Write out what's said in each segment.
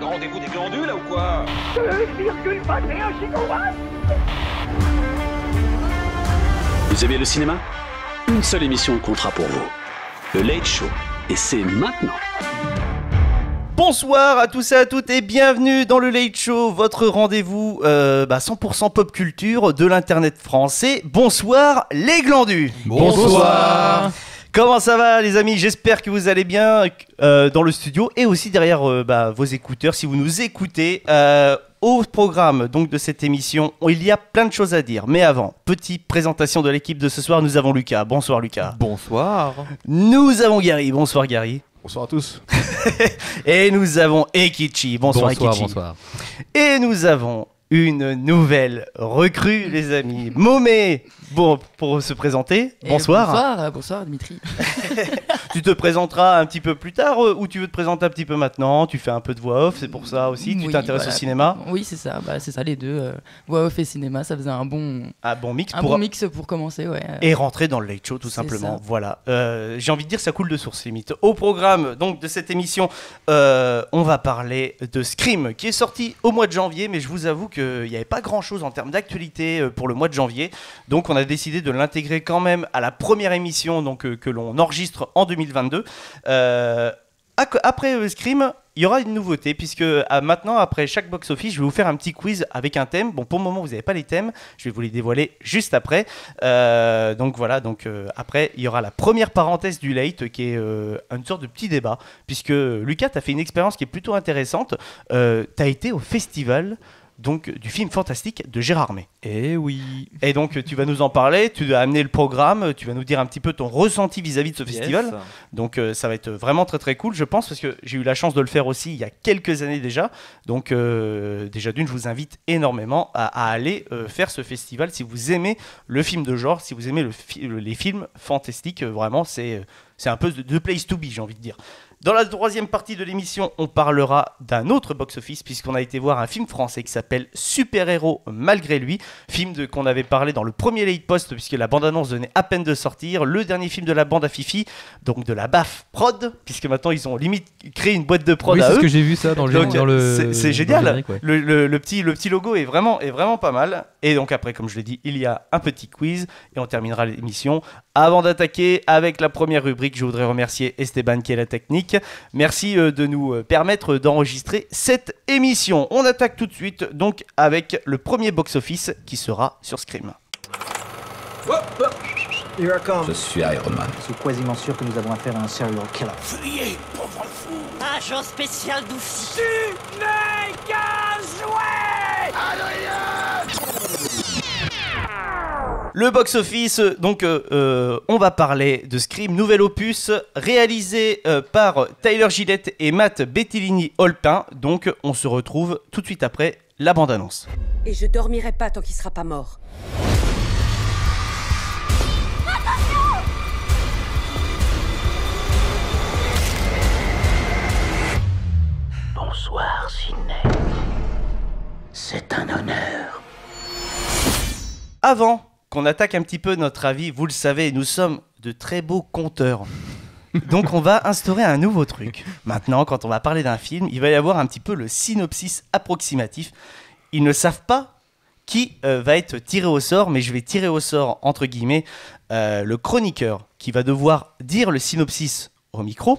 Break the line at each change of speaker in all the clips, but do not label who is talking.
le rendez-vous des glandules, là, ou quoi?
2,21 gigawatts.
Vous aimez le cinéma? Une seule émission comptera pour vous. Le Late Show. Et c'est maintenant.
Bonsoir à tous et à toutes et bienvenue dans le Late Show, votre rendez-vous 100% pop culture de l'internet français. Bonsoir les glandus.
Bonsoir.
Comment ça va les amis? J'espère que vous allez bien dans le studio et aussi derrière vos écouteurs si vous nous écoutez. Au programme donc de cette émission, il y a plein de choses à dire. Mais avant, petite présentation de l'équipe de ce soir, nous avons Lucas. Bonsoir Lucas.
Bonsoir.
Nous avons Gary. Bonsoir Gary.
Bonsoir à tous.
Et nous avons Ekichi. Bonsoir Ekichi.
Bonsoir.
Et nous avons une nouvelle recrue, les amis. Momé, bon, pour se présenter. Bonsoir.
Bonsoir Dimitri.
Tu te présenteras un petit peu plus tard ou tu veux te présenter un petit peu maintenant? Tu fais un peu de voix off, c'est pour ça aussi. Tu t'intéresses au cinéma?
Oui, c'est ça. C'est ça les deux. Voix off et cinéma, ça faisait un bon
mix.
Bon mix pour commencer, ouais.
Et rentrer dans le Late Show, tout simplement.
Ça.
Voilà. J'ai envie de dire, ça coule de source limite. Au programme donc de cette émission, on va parler de Scream, qui est sorti au mois de janvier, mais je vous avoue qu'il n'y avait pas grand-chose en termes d'actualité pour le mois de janvier. Donc, on a décidé de l'intégrer quand même à la première émission que l'on enregistre en 2022. Après Scream, il y aura une nouveauté puisque maintenant, après chaque box-office, je vais vous faire un petit quiz avec un thème. Bon, pour le moment, vous n'avez pas les thèmes. Je vais vous les dévoiler juste après. Donc voilà, après, il y aura la première parenthèse du Late qui est une sorte de petit débat. Puisque Lucas, tu as fait une expérience qui est plutôt intéressante. Tu as été au festival donc du film fantastique de Gérard May.
Eh oui.
Et donc tu vas nous en parler, tu vas amener le programme, tu vas nous dire un petit peu ton ressenti vis-à-vis de ce festival. Donc ça va être vraiment très très cool je pense, parce que j'ai eu la chance de le faire aussi il y a quelques années déjà. Donc déjà d'une, je vous invite énormément à aller faire ce festival si vous aimez le film de genre, si vous aimez les films fantastiques. Vraiment c'est un peu de place to be, j'ai envie de dire. Dans la troisième partie de l'émission, on parlera d'un autre box-office puisqu'on a été voir un film français qui s'appelle Super-héros malgré lui, film qu'on avait parlé dans le premier Late Post puisque la bande-annonce venait à peine de sortir, le dernier film de la bande à Fifi, donc de la BAF Prod, puisque maintenant ils ont limite créé une boîte de prod à eux.
Oui, c'est ce que j'ai vu ça dans le
c'est génial,
générique, ouais.
le petit logo est vraiment pas mal. Et donc après, comme je l'ai dit, il y a un petit quiz et on terminera l'émission. Avant d'attaquer avec la première rubrique, je voudrais remercier Esteban qui est la technique. Merci de nous permettre d'enregistrer cette émission. On attaque tout de suite donc avec le premier box-office qui sera sur Scream.
Je suis Iron Man.
Je suis quasiment sûr que nous avons affaire à un serial killer.
Fuyez, pauvre fou.
Agent spécial d'Oufy.
Tu n'es qu'un jouet.
Le box-office, donc on va parler de Scream, nouvel opus réalisé par Tyler Gillett et Matt Bettinelli-Holpin. Donc on se retrouve tout de suite après la bande-annonce.
Et je dormirai pas tant qu'il sera pas mort.
Bonsoir, Sidney. C'est un honneur.
Avant qu'on attaque un petit peu notre avis, vous le savez, nous sommes de très beaux conteurs. Donc on va instaurer un nouveau truc. Maintenant, quand on va parler d'un film, il va y avoir un petit peu le synopsis approximatif. Ils ne savent pas qui va être tiré au sort, mais je vais tirer au sort, entre guillemets, le chroniqueur qui va devoir dire le synopsis au micro.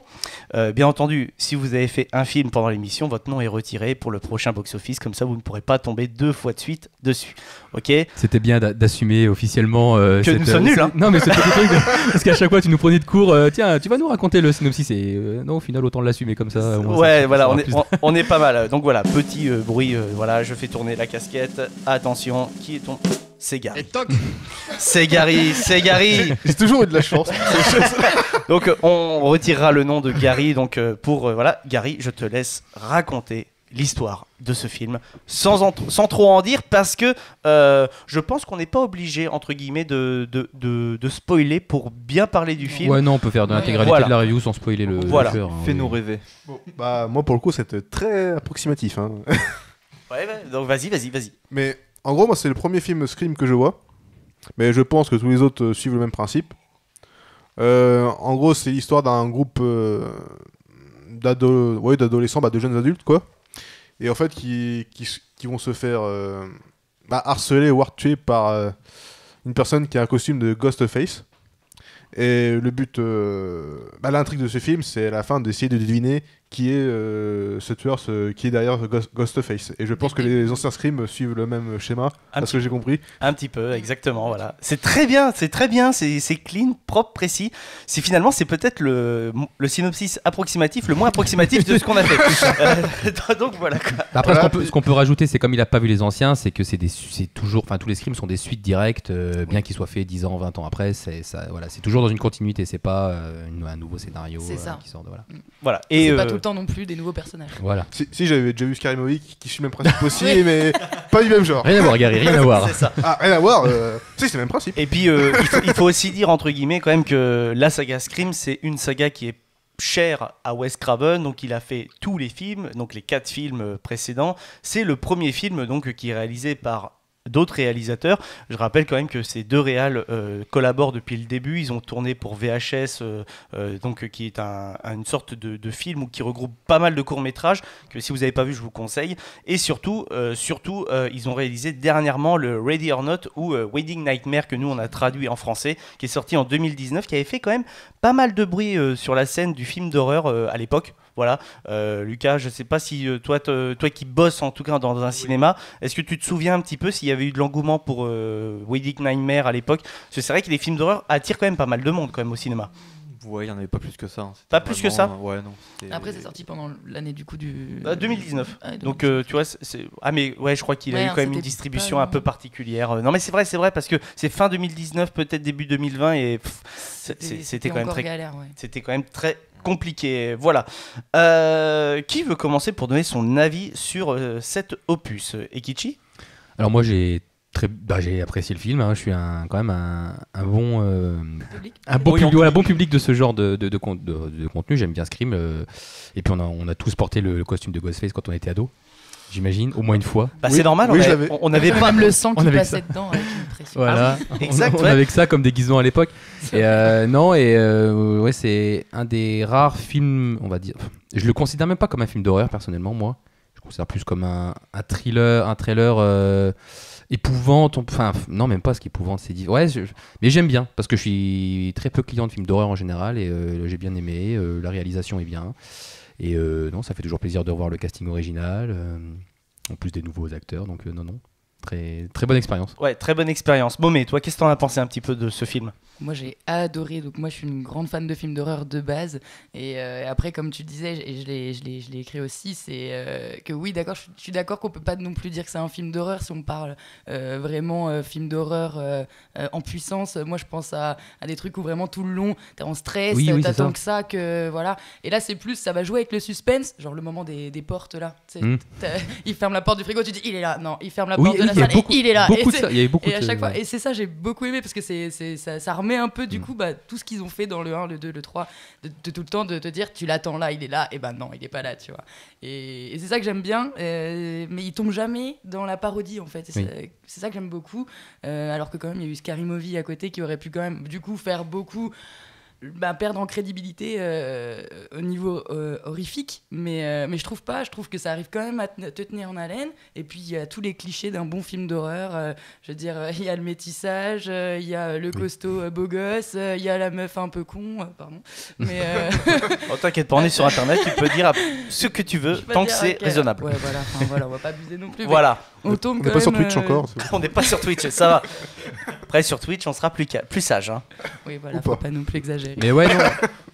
Bien entendu, si vous avez fait un film pendant l'émission, votre nom est retiré pour le prochain box-office, comme ça vous ne pourrez pas tomber 2 fois de suite dessus. Ok ?
C'était bien d'assumer officiellement
que nous sommes nuls, hein.
Non mais c'est le truc parce qu'à chaque fois tu nous prenais de cours, tiens tu vas nous raconter le synopsis et non au final autant l'assumer comme ça.
Ouais voilà, on est pas mal. Donc voilà, petit bruit, voilà, je fais tourner la casquette. Attention, qui est ton... C'est Gary.
Et toc.
C'est Gary.
J'ai toujours eu de la chance.
Donc on retirera le nom de Gary. Donc voilà, Gary, je te laisse raconter l'histoire de ce film sans trop en dire parce que je pense qu'on n'est pas obligé entre guillemets de spoiler pour bien parler du film.
Ouais non, on peut faire de l'intégralité de la review sans spoiler le
film.
Fais-nous rêver.
Bon, bah moi pour le coup c'était très approximatif. Hein.
Ouais, donc vas-y.
Mais en gros moi c'est le premier film Scream que je vois. Mais je pense que tous les autres suivent le même principe. En gros c'est l'histoire d'un groupe d'adolescents, de jeunes adultes quoi, et en fait qui vont se faire harceler ou tuer par une personne qui a un costume de Ghostface. Et le but, l'intrigue de ce film, c'est à la fin d'essayer de deviner qui est ce tueur, qui est derrière Ghostface. Et je pense que les anciens Scream suivent le même schéma, à ce que j'ai compris.
Un petit peu, exactement, voilà. C'est très bien, c'est clean, propre, précis. Finalement, c'est peut-être le synopsis approximatif, le moins approximatif de ce qu'on a fait. Donc voilà. Quoi.
Après, ce qu'on peut rajouter, c'est comme il a pas vu les anciens, c'est que c'est toujours, tous les Scream sont des suites directes, bien qu'ils soient faits 10 ans, 20 ans après, c'est toujours dans une continuité, c'est pas un nouveau scénario qui sort de
voilà. Et c'est pas tout le temps non plus des nouveaux personnages.
Voilà.
Si j'avais déjà vu Scary Movie qui suit le même principe aussi, mais pas du même genre.
Rien à voir, Gary, rien à voir.
C'est ça.
Rien à voir. C'est le même principe.
Et puis il faut aussi dire entre guillemets quand même que la saga Scream, c'est une saga qui est chère à Wes Craven, donc il a fait tous les films, donc les 4 films précédents. C'est le premier film donc qui est réalisé par d'autres réalisateurs. Je rappelle quand même que ces 2 réals collaborent depuis le début. Ils ont tourné pour VHS, donc qui est une sorte de film qui regroupe pas mal de courts-métrages que si vous n'avez pas vu, je vous conseille. Et surtout, ils ont réalisé dernièrement le Ready or Not ou Wedding Nightmare que nous on a traduit en français, qui est sorti en 2019, qui avait fait quand même pas mal de bruit sur la scène du film d'horreur à l'époque. Voilà, Lucas, je sais pas si toi qui bosses en tout cas dans un cinéma, est-ce que tu te souviens un petit peu s'il y avait eu de l'engouement pour Wedding Nightmare à l'époque? Parce que c'est vrai que les films d'horreur attirent quand même pas mal de monde quand même au cinéma.
Ouais, il n'y en avait pas plus que ça. Hein.
Pas plus que ça
ouais, non.
Après, c'est sorti pendant l'année du coup du...
2019.
Ah,
donc, tu vois, mais ouais, je crois qu'il a eu quand même une distribution un peu particulière. Non, mais c'est vrai, parce que c'est fin 2019, peut-être début 2020, et c'était quand même très...
galère, ouais.
C'était quand même très compliqué. Voilà. Qui veut commencer pour donner son avis sur cet opus? Ekichi?
Alors moi, j'ai apprécié le film, hein. Je suis quand même un bon public de ce genre de contenu. J'aime bien Scream. Et puis on a tous porté le costume de Ghostface quand on était ado. J'imagine, au moins une fois.
C'est normal, on avait pas
même le sang qui passait dedans avec une pression.
Voilà,
exact,
on avait que ça comme déguisement à l'époque. Ouais, c'est un des rares films, on va dire. Je le considère même pas comme un film d'horreur personnellement, moi. Je le considère plus comme un trailer épouvante. Enfin, non, même pas ce qu'épouvante, c'est dit. Ouais, mais j'aime bien parce que je suis très peu client de films d'horreur en général et j'ai bien aimé. La réalisation est bien. Et non, ça fait toujours plaisir de revoir le casting original, en plus des nouveaux acteurs, donc non, très, très bonne expérience.
Ouais, très bonne expérience. Momé, toi, qu'est-ce que t'en as pensé un petit peu de ce film?
Moi, j'ai adoré. Donc moi, je suis une grande fan de films d'horreur de base. Et après, comme tu disais, et je l'ai écrit aussi, c'est que oui, d'accord, je suis d'accord qu'on peut pas non plus dire que c'est un film d'horreur si on parle vraiment film d'horreur en puissance. Moi, je pense à des trucs où vraiment tout le long, t'es en stress, t'attends que ça, que voilà. Et là, c'est plus, ça va jouer avec le suspense, genre le moment des portes là. Il ferme la porte du frigo, tu dis il est là. Non, il ferme la porte de la salle et il est là.
Il y a beaucoup
et à chaque fois, et c'est ça, j'ai beaucoup aimé parce que ça remet un peu du coup tout ce qu'ils ont fait dans le 1, le 2, le 3, de tout le temps de te dire tu l'attends là, il est là, et ben non, il est pas là, tu vois. Et c'est ça que j'aime bien, mais il tombe jamais dans la parodie en fait. C'est ça que j'aime beaucoup, alors que quand même il y a eu Scary Movie à côté qui aurait pu quand même du coup faire beaucoup. Perdre en crédibilité au niveau horrifique, mais je trouve pas. Je trouve que ça arrive quand même à te tenir en haleine. Et puis il y a tous les clichés d'un bon film d'horreur. Je veux dire, il y a le métissage, il y a le costaud beau gosse, il y a la meuf un peu con, pardon. Mais
oh, t'inquiète pas, on est sur Internet, tu peux dire ce que tu veux tant que c'est raisonnable.
Ouais, voilà, on va pas abuser non plus.
Voilà.
On n'est pas sur Twitch encore.
On n'est pas sur Twitch, ça va. Après sur Twitch, on sera plus sage. Hein.
Oui, voilà, faut pas non plus exagérer.
Mais ouais, non.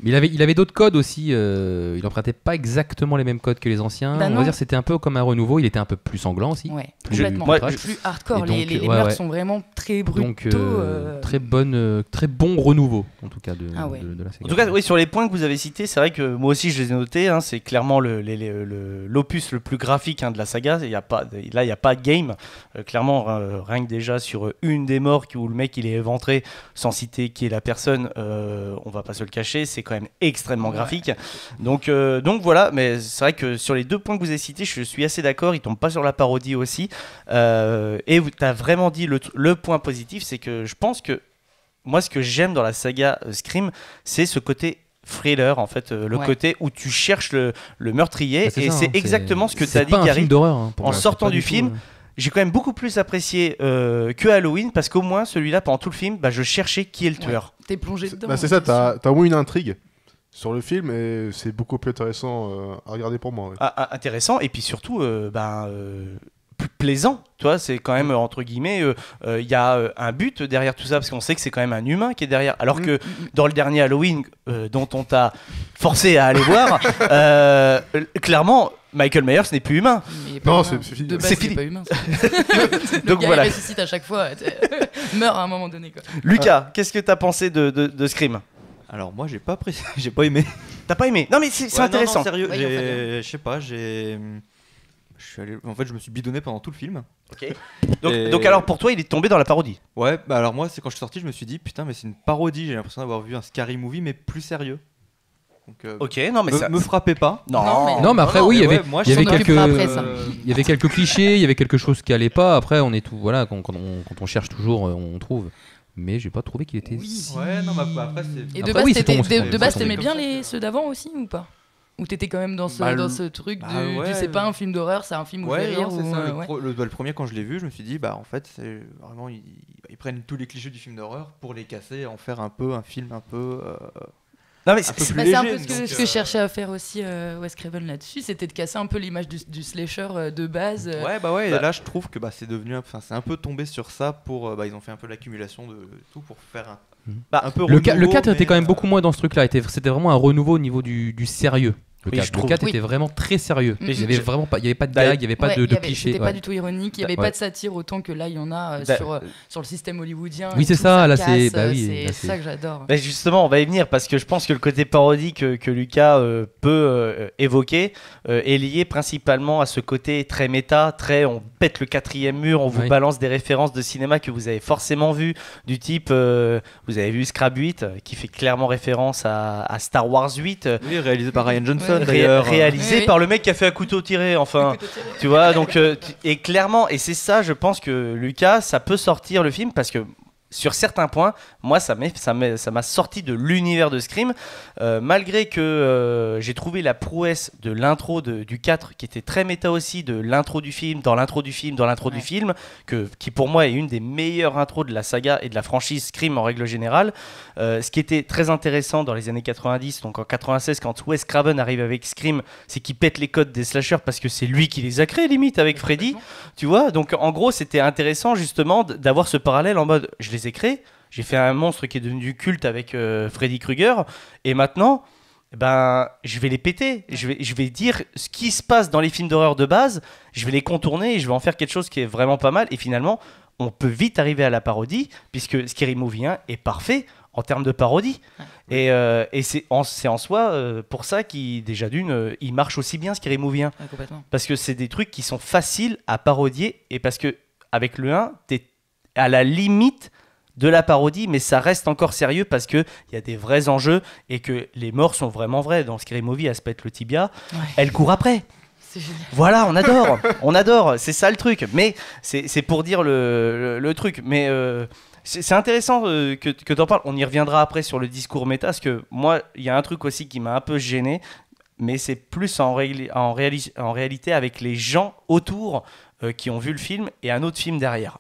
Il avait d'autres codes aussi. Il empruntait pas exactement les mêmes codes que les anciens. On va dire c'était un peu comme un renouveau. Il était un peu plus sanglant aussi.
Ouais, complètement. Plus hardcore. Donc, les meurtres sont vraiment très brutaux.
Donc très bon renouveau en tout cas de la saga.
En tout cas, oui, sur les points que vous avez cités, c'est vrai que moi aussi je les ai notés. Hein, c'est clairement l'opus le plus graphique de la saga. Il y a pas de game. Clairement, rien que déjà sur une des morts où le mec il est éventré, sans citer qui est la personne, on va pas se le cacher, c'est quand même extrêmement graphique. Donc voilà, mais c'est vrai que sur les 2 points que vous avez cités, je suis assez d'accord, il tombe pas sur la parodie aussi. Et tu as vraiment dit le point positif, c'est que je pense que moi ce que j'aime dans la saga Scream, c'est ce côté thriller, en fait, le
Ouais.
côté où tu cherches le meurtrier,
Bah, c'est
et
ça,
c'est
hein,
exactement ce que tu
c'est
as dit,
pas un
Gary.
film d'horreur, hein, pour
En
moi, c'est
sortant
pas
du
tout,
film, j'ai quand même beaucoup plus apprécié que Halloween, parce qu'au moins, celui-là, pendant tout le film, je cherchais qui est le tueur.
T'es plongé dedans.
Bah, c'est ça, t'as au moins une intrigue sur le film et c'est beaucoup plus intéressant à regarder pour moi. Ouais.
Intéressant, et puis surtout, plus plaisant, tu vois, c'est quand même entre guillemets, il y a un but derrière tout ça, parce qu'on sait que c'est quand même un humain qui est derrière, alors que dans le dernier Halloween dont on t'a forcé à aller voir, clairement Michael Myers n'est plus humain.
Non, c'est fini.
De base,
C'est
il est
fini.
pas humain.
Donc
gars,
voilà.
il ressuscite à chaque fois, meurt à un moment donné, quoi.
Lucas, qu'est-ce que t'as pensé de Scream?
Alors moi j'ai pas apprécié, j'ai pas aimé.
T'as pas aimé? Non mais c'est
Ouais,
intéressant.
Non, sérieux,
Ouais,
je sais pas, en fait je me suis bidonné pendant tout le film.
Ok. Donc alors pour toi il est tombé dans la parodie?
Ouais, bah alors moi c'est quand je suis sorti je me suis dit putain mais c'est une parodie, j'ai l'impression d'avoir vu un Scary Movie mais plus sérieux. Donc,
ok, non mais ça
me frappez pas.
Non, mais après, oui, il y avait,
moi,
il y avait
s'en
quelques,
occupera après, ça.
il y avait quelques clichés, il y avait quelque chose qui allait pas. Après, on est tout, voilà, quand on cherche toujours, on trouve. Mais j'ai pas trouvé qu'il était.
Ouais, non, mais après c'est.
Et de
Après,
base,
oui, c'est ton-
de base,
c'est
t'aimais
ton-
bien ceux d'avant aussi ou pas? Ou t'étais quand même dans ce,
Bah,
dans ce truc de
ouais.
c'est pas un film d'horreur, c'est un film où je vais rire.
Non, c'est
ou,
ça.
ouais.
Le premier, quand je l'ai vu, je me suis dit, bah en fait, c'est vraiment ils prennent tous les clichés du film d'horreur pour les casser, en faire un peu un film un peu.
Non mais
un peu plus
Bah, c'est un peu
léger,
ce que je cherchais à faire aussi Wes Craven là-dessus, c'était de casser un peu l'image du slasher de base.
Ouais, bah ouais, et là je trouve que c'est devenu, enfin c'est un peu tombé sur ça pour, ils ont fait un peu l'accumulation de tout pour faire un peu
Le 4
renouveau,
était quand même
mais,
beaucoup moins dans ce truc-là. C'était vraiment un renouveau au niveau du sérieux. Le
Oui,
4,
je trouve.
le 4
Oui.
était vraiment très sérieux.
Mais
Il y avait vraiment pas, il y avait pas de gag, il y avait pas de clichés.
C'était
Ouais.
pas du tout ironique, il y avait
Ouais.
pas de satire autant que là il y en a sur le système hollywoodien.
Oui,
et
c'est
tout,
ça, là,
casse,
c'est- bah oui,
c'est
là, c'est-
ça que j'adore.
Bah justement, on va y venir parce que je pense que le côté parodie que Lucas peut évoquer est lié principalement à ce côté très méta, très on pète le quatrième mur, on vous
Oui.
balance des références de cinéma que vous avez forcément vu, du type vous avez vu Scrab 8 qui fait clairement référence à Star Wars 8,
Oui, réalisé par Ryan Johnson
Ouais.
d'ailleurs.
réalisé
Oui, oui.
par le mec qui a fait à couteau tiré, enfin. Tu vois, donc, et clairement, et c'est ça, je pense que Lucas, ça peut sortir le film parce que sur certains points, moi, ça m'a sorti de l'univers de Scream, malgré que j'ai trouvé la prouesse de l'intro du 4 qui était très méta aussi, de l'intro du film, dans l'intro du film, dans l'intro du film, qui pour moi est une des meilleures intros de la saga et de la franchise Scream en règle générale. Ce qui était très intéressant dans les années 90, donc en 96, quand Wes Craven arrive avec Scream, c'est qu'il pète les codes des slashers parce que c'est lui qui les a créés limite avec Freddy, tu vois. Donc en gros, c'était intéressant justement d'avoir ce parallèle en mode, je les ai créés, j'ai fait un monstre qui est devenu culte avec Freddy Krueger, et maintenant, je vais les péter, je vais dire ce qui se passe dans les films d'horreur de base, je vais les contourner et je vais en faire quelque chose qui est vraiment pas mal, et finalement, on peut vite arriver à la parodie, puisque Scary Movie 1 est parfait en termes de parodie. Et c'est en soi pour ça qu'il, déjà d'une, il marche aussi bien Scary Movie 1.
Ouais, complètement.
Parce que c'est des trucs qui sont faciles à parodier, et parce que avec le 1, t'es à la limite de la parodie, mais ça reste encore sérieux parce qu'il y a des vrais enjeux et que les morts sont vraiment vrais. Dans Scary Movie, elle se pète le tibia, elle court après.
C'est génial.
Voilà, on adore, c'est ça le truc. Mais c'est pour dire le truc. Mais c'est intéressant que tu en parles. On y reviendra après sur le discours méta, parce que moi, il y a un truc aussi qui m'a un peu gêné, mais c'est plus en réalité avec les gens autour qui ont vu le film et un autre film derrière.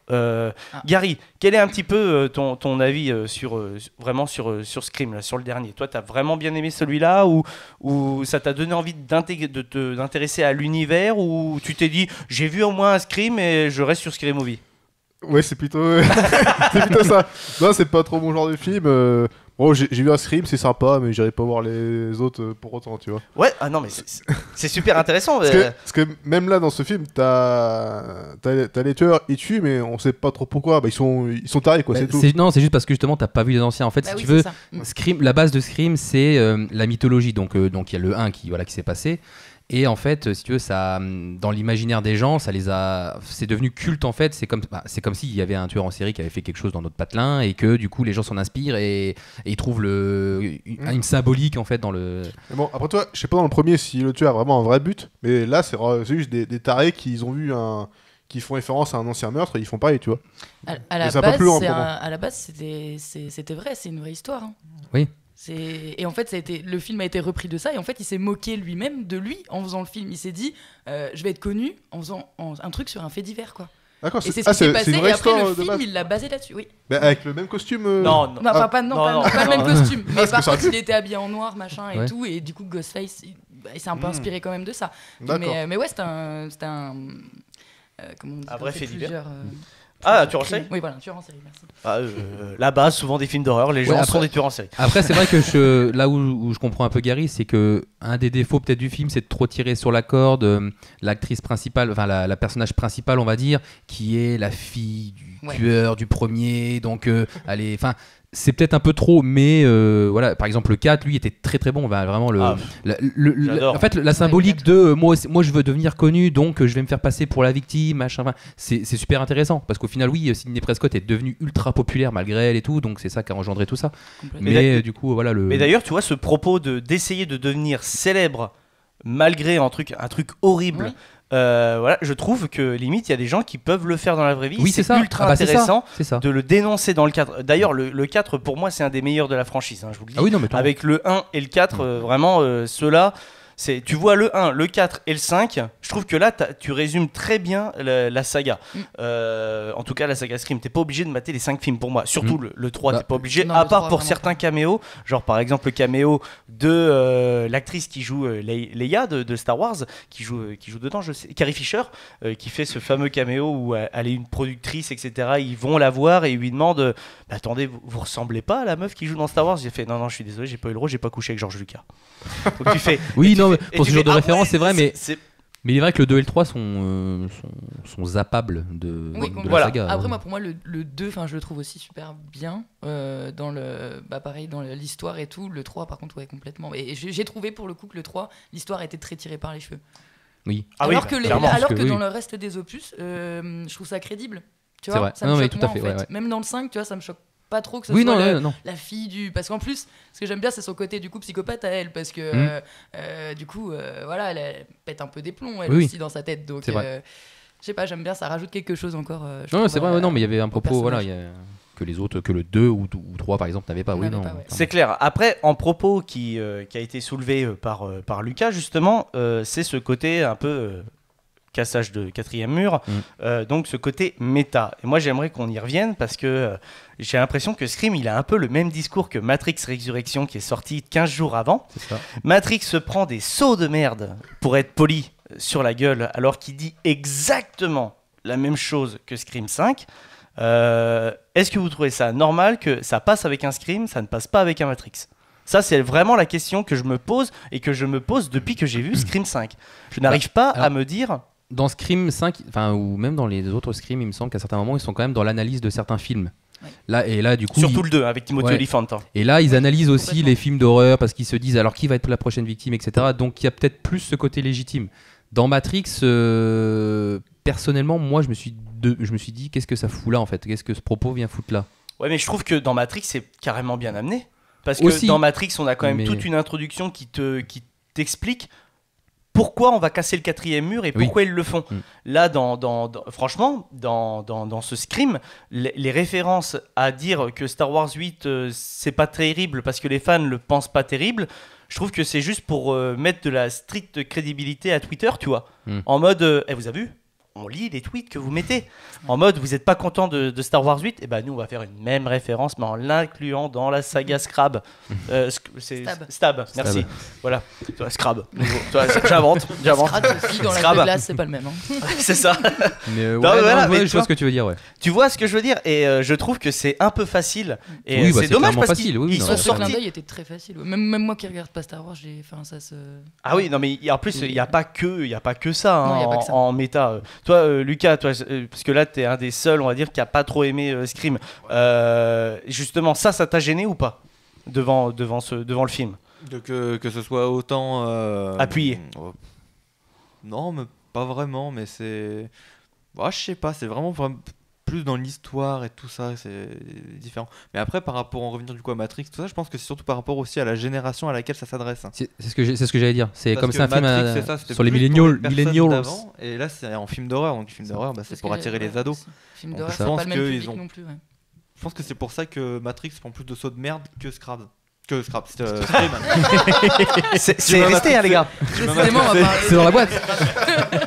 Gary, quel est un petit peu ton avis vraiment sur Scream, là, sur le dernier? Toi, t'as vraiment bien aimé celui-là, ou ça t'a donné envie d'intéresser à l'univers, ou tu t'es dit j'ai vu au moins un Scream et je reste sur Scary Movie?
Ouais, c'est plutôt ça. Non, c'est pas trop mon genre de film. Bon, j'ai vu un Scream, c'est sympa, mais j'irai pas voir les autres pour autant, tu vois.
Ouais, ah non, mais c'est super intéressant.
Parce que même là, dans ce film, t'as les tueurs, ils tuent, mais on sait pas trop pourquoi. Ils sont tarés, quoi, c'est tout.
Non, c'est juste parce que justement, t'as pas vu les anciens. En fait,
Bah
si
oui,
tu veux,
c'est ça.
Scream, la base de Scream, c'est la mythologie. Donc, il y a le 1 qui s'est passé. Et en fait, si tu veux, ça, dans l'imaginaire des gens, c'est devenu culte en fait. C'est comme s'il y avait un tueur en série qui avait fait quelque chose dans notre patelin et que du coup les gens s'en inspirent et ils trouvent une symbolique en fait dans le.
Mais bon, après toi, je sais pas dans le premier si le tueur a vraiment un vrai but, mais là c'est juste des tarés qui ont vu qui font référence à un ancien meurtre et ils font pareil, tu vois.
À la
ça va pas
base,
plus loin pour moi.
à la base, c'était vrai, c'est une vraie histoire. Hein.
Oui.
Et en fait, le film a été repris de ça, et en fait, il s'est moqué lui-même de lui en faisant le film. Il s'est dit, je vais être connu en faisant un truc sur un fait divers, quoi.
D'accord,
et c'est ce qui s'est passé, et après le film, il l'a basé là-dessus, oui.
Mais avec le même costume
Non, pas le même costume, mais par contre, il était habillé en noir, machin, et
Ouais.
tout, et du coup, Ghostface, il s'est un peu inspiré quand même de ça.
D'accord.
Mais ouais, c'était un comment on dit,
Un vrai fait divers.
plusieurs,
Ah, tueur en série.
Oui, voilà, un tueur en série, merci.
La base, souvent des films d'horreur, les gens
après-
sont des tueurs en série.
Après, c'est vrai que là où je comprends un peu Gary, c'est que un des défauts peut-être du film, c'est de trop tirer sur la corde. L'actrice principale, enfin la personnage principale, on va dire, qui est la fille du tueur du premier. Donc, enfin. C'est peut-être un peu trop, mais voilà. Par exemple, le 4, lui, était très très bon. Enfin, vraiment, en fait, la symbolique de moi, je veux devenir connu, donc je vais me faire passer pour la victime, machin. Enfin, c'est super intéressant parce qu'au final, oui, Sidney Prescott est devenue ultra populaire malgré elle et tout, donc c'est ça qui a engendré tout ça. Mais du coup, voilà.
Mais d'ailleurs, tu vois, ce propos d'essayer de devenir célèbre malgré un truc horrible.
Oui.
Voilà, je trouve que limite il y a des gens qui peuvent le faire dans la vraie vie.
Oui, c'est ça.
Ultra intéressant
c'est ça.
de le dénoncer dans le cadre. D'ailleurs, le 4 pour moi c'est un des meilleurs de la franchise, hein, je vous le dis.
Ah oui, non, mais
avec le 1 et le 4, vraiment ceux-là. Tu vois le 1, le 4 et le 5, je trouve que là tu résumes très bien la saga. En tout cas la saga Scream, t'es pas obligé de mater les 5 films pour moi, surtout le 3 t'es pas obligé,
non,
à
le
part
3,
pour
vraiment
certains caméos, genre par exemple le caméo de l'actrice qui joue Leia de Star Wars, qui joue dedans, je sais, Carrie Fisher, qui fait ce fameux caméo où elle est une productrice, etc. Ils vont la voir et ils lui demandent attendez, vous ressemblez pas à la meuf qui joue dans Star Wars? J'ai fait non, je suis désolé, j'ai pas eu le rôle, j'ai pas couché avec George Lucas. Donc tu fais
oui, non, mais pour ce genre de référence, c'est vrai, mais
c'est
il est vrai que le 2 et le 3 sont zappables de la saga.
Après, moi, pour moi, le 2, je le trouve aussi super bien dans pareil, dans l'histoire et tout. Le 3, par contre, ouais, complètement. Et j'ai trouvé pour le coup que le 3, l'histoire était très tirée par les cheveux.
Oui.
Alors que dans
oui.
le reste des opus, je trouve ça crédible. Tu
C'est
vois,
vrai.
ça me
Non, mais
choque
tout à
moins,
fait,
en fait.
ouais.
Même dans le 5, tu vois, ça me choque pas trop que ce
Oui,
soit
non.
la fille du... Parce qu'en plus, ce que j'aime bien, c'est son côté du coup psychopathe à elle, parce que du coup, voilà, elle pète un peu des plombs, elle aussi, dans sa tête. Donc, je sais pas, j'aime bien, ça rajoute quelque chose encore.
Non, c'est vrai, non, mais il y avait un propos, voilà, que les autres, que le 2 ou 3 par exemple n'avaient pas. Oui, non.
C'est clair. Après, en propos qui a été soulevé par Lucas, justement, c'est ce côté un peu... cassage de quatrième mur, donc ce côté méta. Et moi j'aimerais qu'on y revienne parce que j'ai l'impression que Scream il a un peu le même discours que Matrix Résurrection qui est sorti 15 jours avant. Matrix se prend des sauts de merde, pour être poli, sur la gueule alors qu'il dit exactement la même chose que Scream 5. Est-ce que vous trouvez ça normal que ça passe avec un Scream, ça ne passe pas avec un Matrix ? Ça, c'est vraiment la question que je me pose et que je me pose depuis que j'ai vu Scream 5. Je n'arrive pas à me dire...
Dans Scream 5, ou même dans les autres Scream, il me semble qu'à certains moments, ils sont quand même dans l'analyse de certains films.
Ouais.
Là, du coup,
surtout le 2, avec Timothy Olyphant. Hein.
Et là, ils analysent aussi les films d'horreur parce qu'ils se disent alors qui va être la prochaine victime, etc. Donc, il y a peut-être plus ce côté légitime. Dans Matrix, personnellement, moi, je me suis dit qu'est-ce que ça fout là, en fait ? Qu'est-ce que ce propos vient foutre là ?
Ouais, mais je trouve que dans Matrix, c'est carrément bien amené. Parce que
aussi,
dans Matrix, on a quand même toute une introduction qui t'explique pourquoi on va casser le quatrième mur et pourquoi ils le font. Là, franchement, dans ce Scream, les références à dire que Star Wars 8, c'est pas terrible parce que les fans le pensent pas terrible, je trouve que c'est juste pour mettre de la stricte crédibilité à Twitter, tu vois. En mode, vous avez vu ? On lit les tweets que vous mettez. En mode, vous n'êtes pas content de Star Wars 8 ? Et ben nous, on va faire une même référence, mais en l'incluant dans la saga Scrab. Stab, merci. Voilà. Scrab. J'invente.
Scrab aussi, dans la glace, c'est pas le même. Hein.
C'est ça.
Mais je vois ce que tu veux dire, ouais.
Tu vois ce que je veux dire ? Et je trouve que c'est un peu facile. Et
oui,
c'est dommage parce
qu'ils
sont sortis. Le clin d'œil était très facile. Même moi qui regarde pas Star Wars, ça se...
Ah oui, non, mais en plus, il n'y a pas que ça en méta. Toi, Lucas, parce que là, t'es un des seuls, on va dire, qui a pas trop aimé Scream. Justement, ça t'a gêné ou pas devant le film ?
Que ce soit autant
appuyé.
Non, mais pas vraiment. Mais c'est, je sais pas. C'est vraiment plus dans l'histoire et tout ça, c'est différent. Mais après, par rapport, en revenir du coup à Matrix, tout ça, je pense que c'est surtout par rapport aussi à la génération à laquelle ça s'adresse.
C'est ce que j'allais dire. C'est
parce
comme c'est un
Matrix,
film sur les millennials.
Et là, c'est en film d'horreur. Donc, film d'horreur, c'est pour attirer les ados.
Film d'horreur, c'est pas le même public non plus.
Je pense que c'est pour ça que Matrix prend plus de sauts de merde que Scrabble. Que Scrap, Scream.
C'est resté, hein, les gars.
C'est dans la boîte.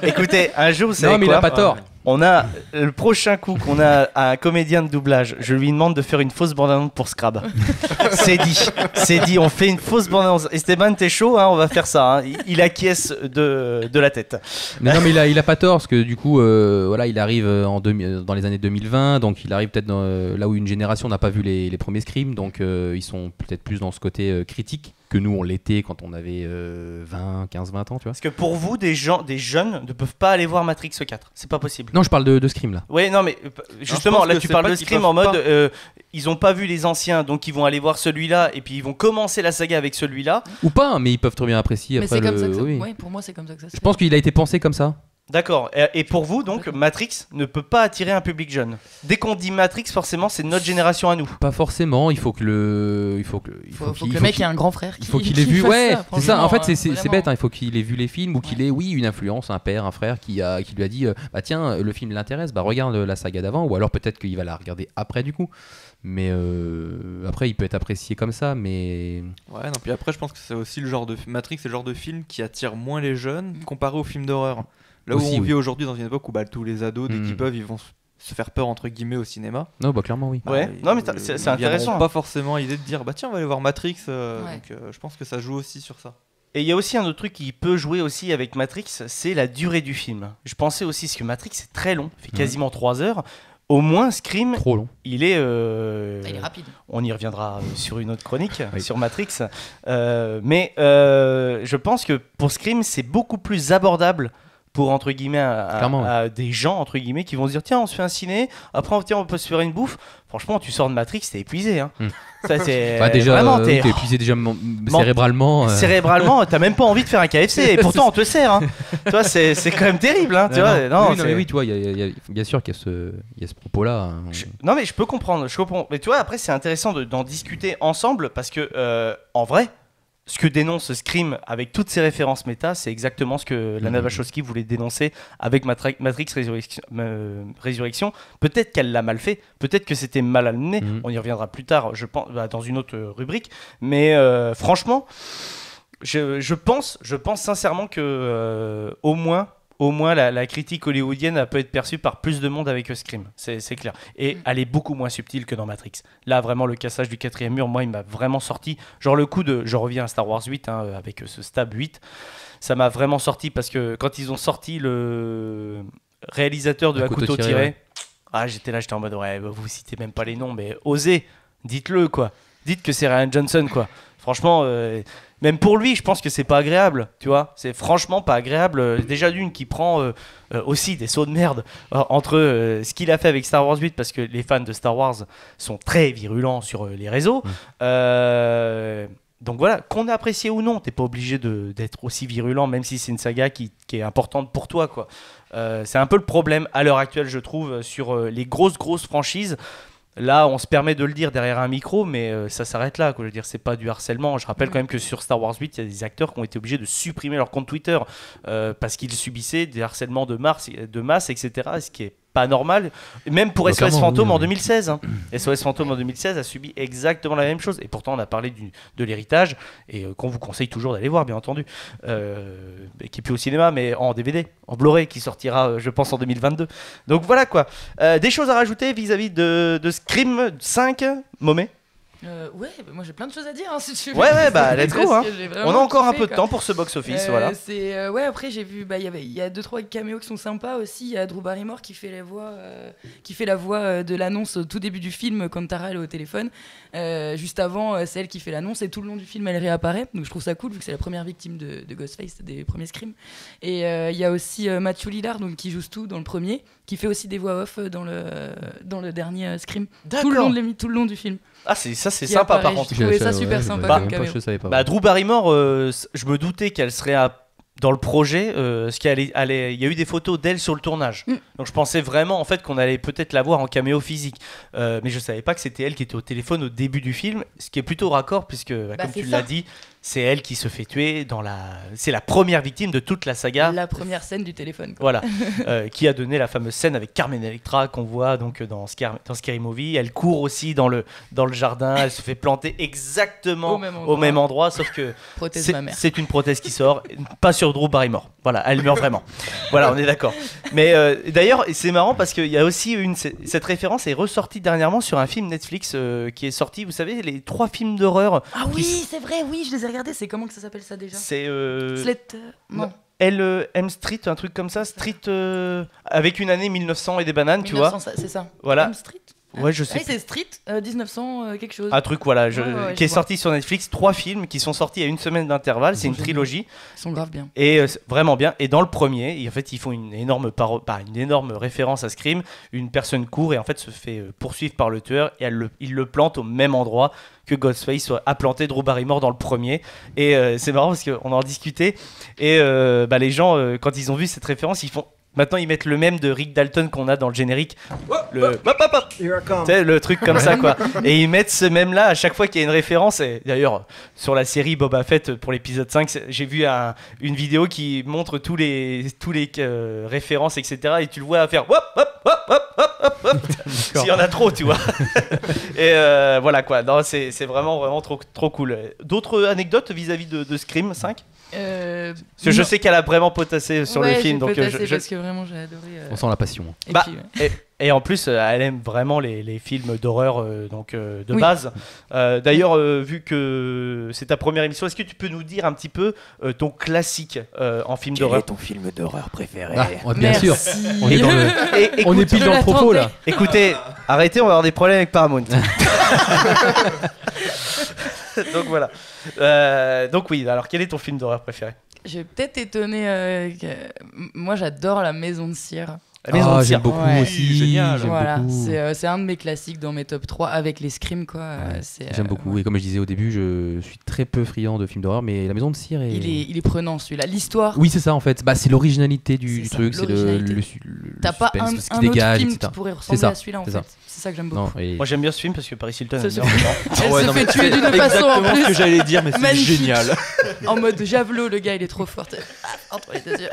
Écoutez, un jour, vous savez
Non, mais il
quoi
a pas tort.
On a le prochain coup qu'on a à un comédien de doublage. Je lui demande de faire une fausse bande-annonce pour Scrab. C'est dit. On fait une fausse bande-annonce. Esteban, t'es chaud, hein, on va faire ça. Hein. Il acquiesce de la tête.
Mais non, mais il a pas tort parce que du coup, voilà, il arrive dans les années 2020, donc il arrive peut-être là où une génération n'a pas vu les premiers Scream, donc ils sont peut-être plus dans ce côté critique que nous on l'était quand on avait 15-20 ans, tu vois.
Parce que pour vous, des jeunes ne peuvent pas aller voir Matrix 4. C'est pas possible.
Non, je parle de Scream là.
Ouais, non, mais justement, là tu parles de Scream en mode ils ont pas vu les anciens, donc ils vont aller voir celui-là et puis ils vont commencer la saga avec celui-là.
Ou pas, mais ils peuvent très bien apprécier
Mais
après
c'est comme ça que ça...
oui.
Ouais, pour moi, c'est comme ça que ça se
Je pense qu'il a été pensé comme ça.
D'accord. Et pour vous, donc, Matrix ne peut pas attirer un public jeune. Dès qu'on dit Matrix, forcément, c'est notre génération à nous.
Pas forcément. Il faut que le
mec ait un grand frère.
Il faut qu'il ait vu. Ouais, c'est ça. En fait, c'est
vraiment.
bête. Hein. Il faut qu'il ait vu les films ou qu'il ait, une influence, un père, un frère qui lui a dit, bah tiens, le film l'intéresse, bah regarde la saga d'avant, ou alors peut-être qu'il va la regarder après du coup. Mais après, il peut être apprécié comme ça, mais.
Ouais, non. Puis après, je pense que c'est aussi le genre de Matrix, c'est le genre de film qui attire moins les jeunes comparé aux films d'horreur. Là
Aussi,
où on
oui.
vit aujourd'hui dans une époque où tous les ados, dès qu'ils peuvent, ils vont se faire peur entre guillemets au cinéma.
Non, bah clairement oui.
Ouais. Non, mais c'est intéressant.
Pas forcément l'idée de dire bah tiens, on va aller voir Matrix. Donc je pense que ça joue aussi sur ça.
Et il y a aussi un autre truc qui peut jouer aussi avec Matrix, c'est la durée du film. Je pensais aussi parce que Matrix c'est très long, il fait quasiment 3 heures. Au moins, Scream,
trop long.
Il est
rapide.
On y reviendra sur une autre chronique, sur Matrix. Mais je pense que pour Scream, c'est beaucoup plus abordable pour, entre guillemets, à des gens, entre guillemets, qui vont se dire tiens, on se fait un ciné, après on peut se faire une bouffe. Franchement, tu sors de Matrix, t'es épuisé. Hein. Ça, c'est
déjà,
vraiment,
t'es épuisé déjà cérébralement.
Cérébralement, t'as même pas envie de faire un KFC, et pourtant on te sert. Hein. Tu vois, c'est quand même terrible. Hein, tu vois,
non, mais oui, tu vois, bien sûr qu'il y a ce propos-là. Hein.
Non, mais je peux comprendre. Mais tu vois, après, c'est intéressant d'en discuter ensemble parce que, en vrai, ce que dénonce Scream avec toutes ses références méta, c'est exactement ce que Lana Wachowski voulait dénoncer avec Matrix Résurrection. Peut-être qu'elle l'a mal fait, peut-être que c'était mal amené. On y reviendra plus tard, je pense, dans une autre rubrique. Mais franchement, je pense sincèrement que au moins la critique hollywoodienne peut être perçue par plus de monde avec Scream, c'est clair. Et elle est beaucoup moins subtile que dans Matrix. Là, vraiment, le cassage du 4e mur, moi, il m'a vraiment sorti. Genre le coup de... Je reviens à Star Wars 8, hein, avec ce Stab 8. Ça m'a vraiment sorti parce que quand ils ont sorti le réalisateur de Un couteau tiré, j'étais en mode, ouais, vous citez même pas les noms, mais osez, dites-le, quoi. Dites que c'est Rian Johnson, quoi. Franchement... même pour lui, je pense que c'est pas agréable, tu vois. C'est franchement pas agréable. Déjà d'une qui prend aussi des sauts de merde entre ce qu'il a fait avec Star Wars 8, parce que les fans de Star Wars sont très virulents sur les réseaux. Donc voilà, qu'on ait apprécié ou non, t'es pas obligé d'être aussi virulent, même si c'est une saga qui est importante pour toi, quoi. C'est un peu le problème à l'heure actuelle, je trouve, sur les grosses franchises. Là, on se permet de le dire derrière un micro, mais ça s'arrête là, quoi. Je veux dire, c'est pas du harcèlement. Je rappelle quand même que sur Star Wars 8, il y a des acteurs qui ont été obligés de supprimer leur compte Twitter parce qu'ils subissaient des harcèlements de masse, etc. Ce qui est pas normal. Même pour SOS Fantôme en 2016. Hein. SOS Fantôme en 2016 a subi exactement la même chose. Et pourtant, on a parlé de l'héritage et qu'on vous conseille toujours d'aller voir, bien entendu. Qui est plus au cinéma, mais en DVD, en Blu-ray, qui sortira, je pense, en 2022. Donc voilà, quoi. Des choses à rajouter vis-à-vis de Scream 5, Momé?
Ouais, moi j'ai plein de choses à dire hein, si tu veux.
Ouais, bah let's go. Hein. On a encore un peu de temps pour ce box-office, voilà.
Ouais, après j'ai vu, il y a 2-3 caméos qui sont sympas aussi. Il y a Drew Barrymore qui fait la voix de l'annonce au tout début du film quand Tara elle est au téléphone. Juste avant, c'est elle qui fait l'annonce et tout le long du film elle réapparaît. Donc je trouve ça cool vu que c'est la première victime de Ghostface des premiers Scream. Et il y a aussi Matthew Lillard donc, qui joue Stu dans le premier, qui fait aussi des voix off dans le dernier Scream. Tout le long du film.
Ah, c'est sympa par contre.
Je trouvais ça super sympa comme caméo.
Drew Barrymore, je me doutais qu'elle serait dans le projet, parce qu'il y a eu des photos d'elle sur le tournage. Donc je pensais vraiment en fait qu'on allait peut-être la voir en caméo physique. Mais je savais pas que c'était elle qui était au téléphone au début du film, ce qui est plutôt raccord puisque, comme tu l'as dit, c'est elle qui se fait tuer c'est la première victime de toute la saga.
La première scène du téléphone. Quoi.
Voilà, qui a donné la fameuse scène avec Carmen Electra qu'on voit donc dans Scary Movie. Elle court aussi dans le jardin, elle se fait planter exactement au même endroit, sauf que c'est une prothèse qui sort, pas sur Drew Barrymore. Voilà, elle meurt vraiment. Voilà, on est d'accord. Mais d'ailleurs, c'est marrant parce qu'il y a aussi cette référence est ressortie dernièrement sur un film Netflix qui est sorti. Vous savez, les 3 films d'horreur.
Ah oui, c'est vrai, oui, je les ai regardés. C'est comment que ça s'appelle ça déjà?
C'est
non.
M Street, un truc comme ça, Street avec une année 1900 et des bananes,
1900,
tu vois.
C'est ça.
Voilà.
M Street.
Ouais, je sais.
Ah, c'est Street 1900 quelque chose.
Un truc voilà, qui est
vois.
sorti sur Netflix, 3 films qui sont sortis à une semaine d'intervalle, c'est une trilogie.
Ils sont grave bien.
Et vraiment bien. Et dans le premier, en fait, ils font une énorme référence à Scream. Une personne court et en fait se fait poursuivre par le tueur et il le plante au même endroit que Ghostface a planté Drew Barrymore dans le premier. Et c'est marrant parce qu'on en discutait et les gens quand ils ont vu cette référence, maintenant ils mettent le même de Rick Dalton qu'on a dans le générique, le truc comme ça quoi. Et ils mettent ce même là à chaque fois qu'il y a une référence. Et d'ailleurs sur la série Boba Fett pour l'épisode 5, j'ai vu une vidéo qui montre tous les références etc. Et tu le vois faire hop hop hop hop hop hop s'il y en a trop tu vois. Et voilà quoi, non, c'est vraiment trop cool. D'autres anecdotes vis-à-vis de Scream 5? Parce que je sais qu'elle a vraiment potassé sur le film, donc
parce que vraiment j'ai adoré.
On sent la passion.
Et en plus, elle aime vraiment les films d'horreur de base. D'ailleurs, vu que c'est ta première émission, est-ce que tu peux nous dire un petit peu ton classique en film d'horreur?
Quel est ton film d'horreur préféré?
Bien sûr. On est pile dans le propos là.
Écoutez, arrêtez, on va avoir des problèmes avec Paramount. Donc voilà. Donc oui, alors quel est ton film d'horreur préféré?
Je vais peut-être étonner. Moi j'adore La Maison de Cire.
J'aime beaucoup aussi.
Génial.
Voilà, c'est un de mes classiques dans mes top 3 avec les Scream quoi.
J'aime beaucoup. Et comme je disais au début, je suis très peu friand de films d'horreur, mais La Maison de Cire
il est prenant celui-là. L'histoire.
Oui, c'est ça en fait. C'est l'originalité du truc, c'est le
T'as pas
suspense,
un
ce qui dégage,
autre film
etc.
qui pourrait ressembler à celui-là en fait. C'est ça que j'aime beaucoup.
Moi j'aime bien ce film parce que Paris Hilton
elle se fait tuer d'une façon en plus.
C'est ce que j'allais dire, mais c'est génial.
En mode javelot, le gars il est trop fort. Entre les deux yeux.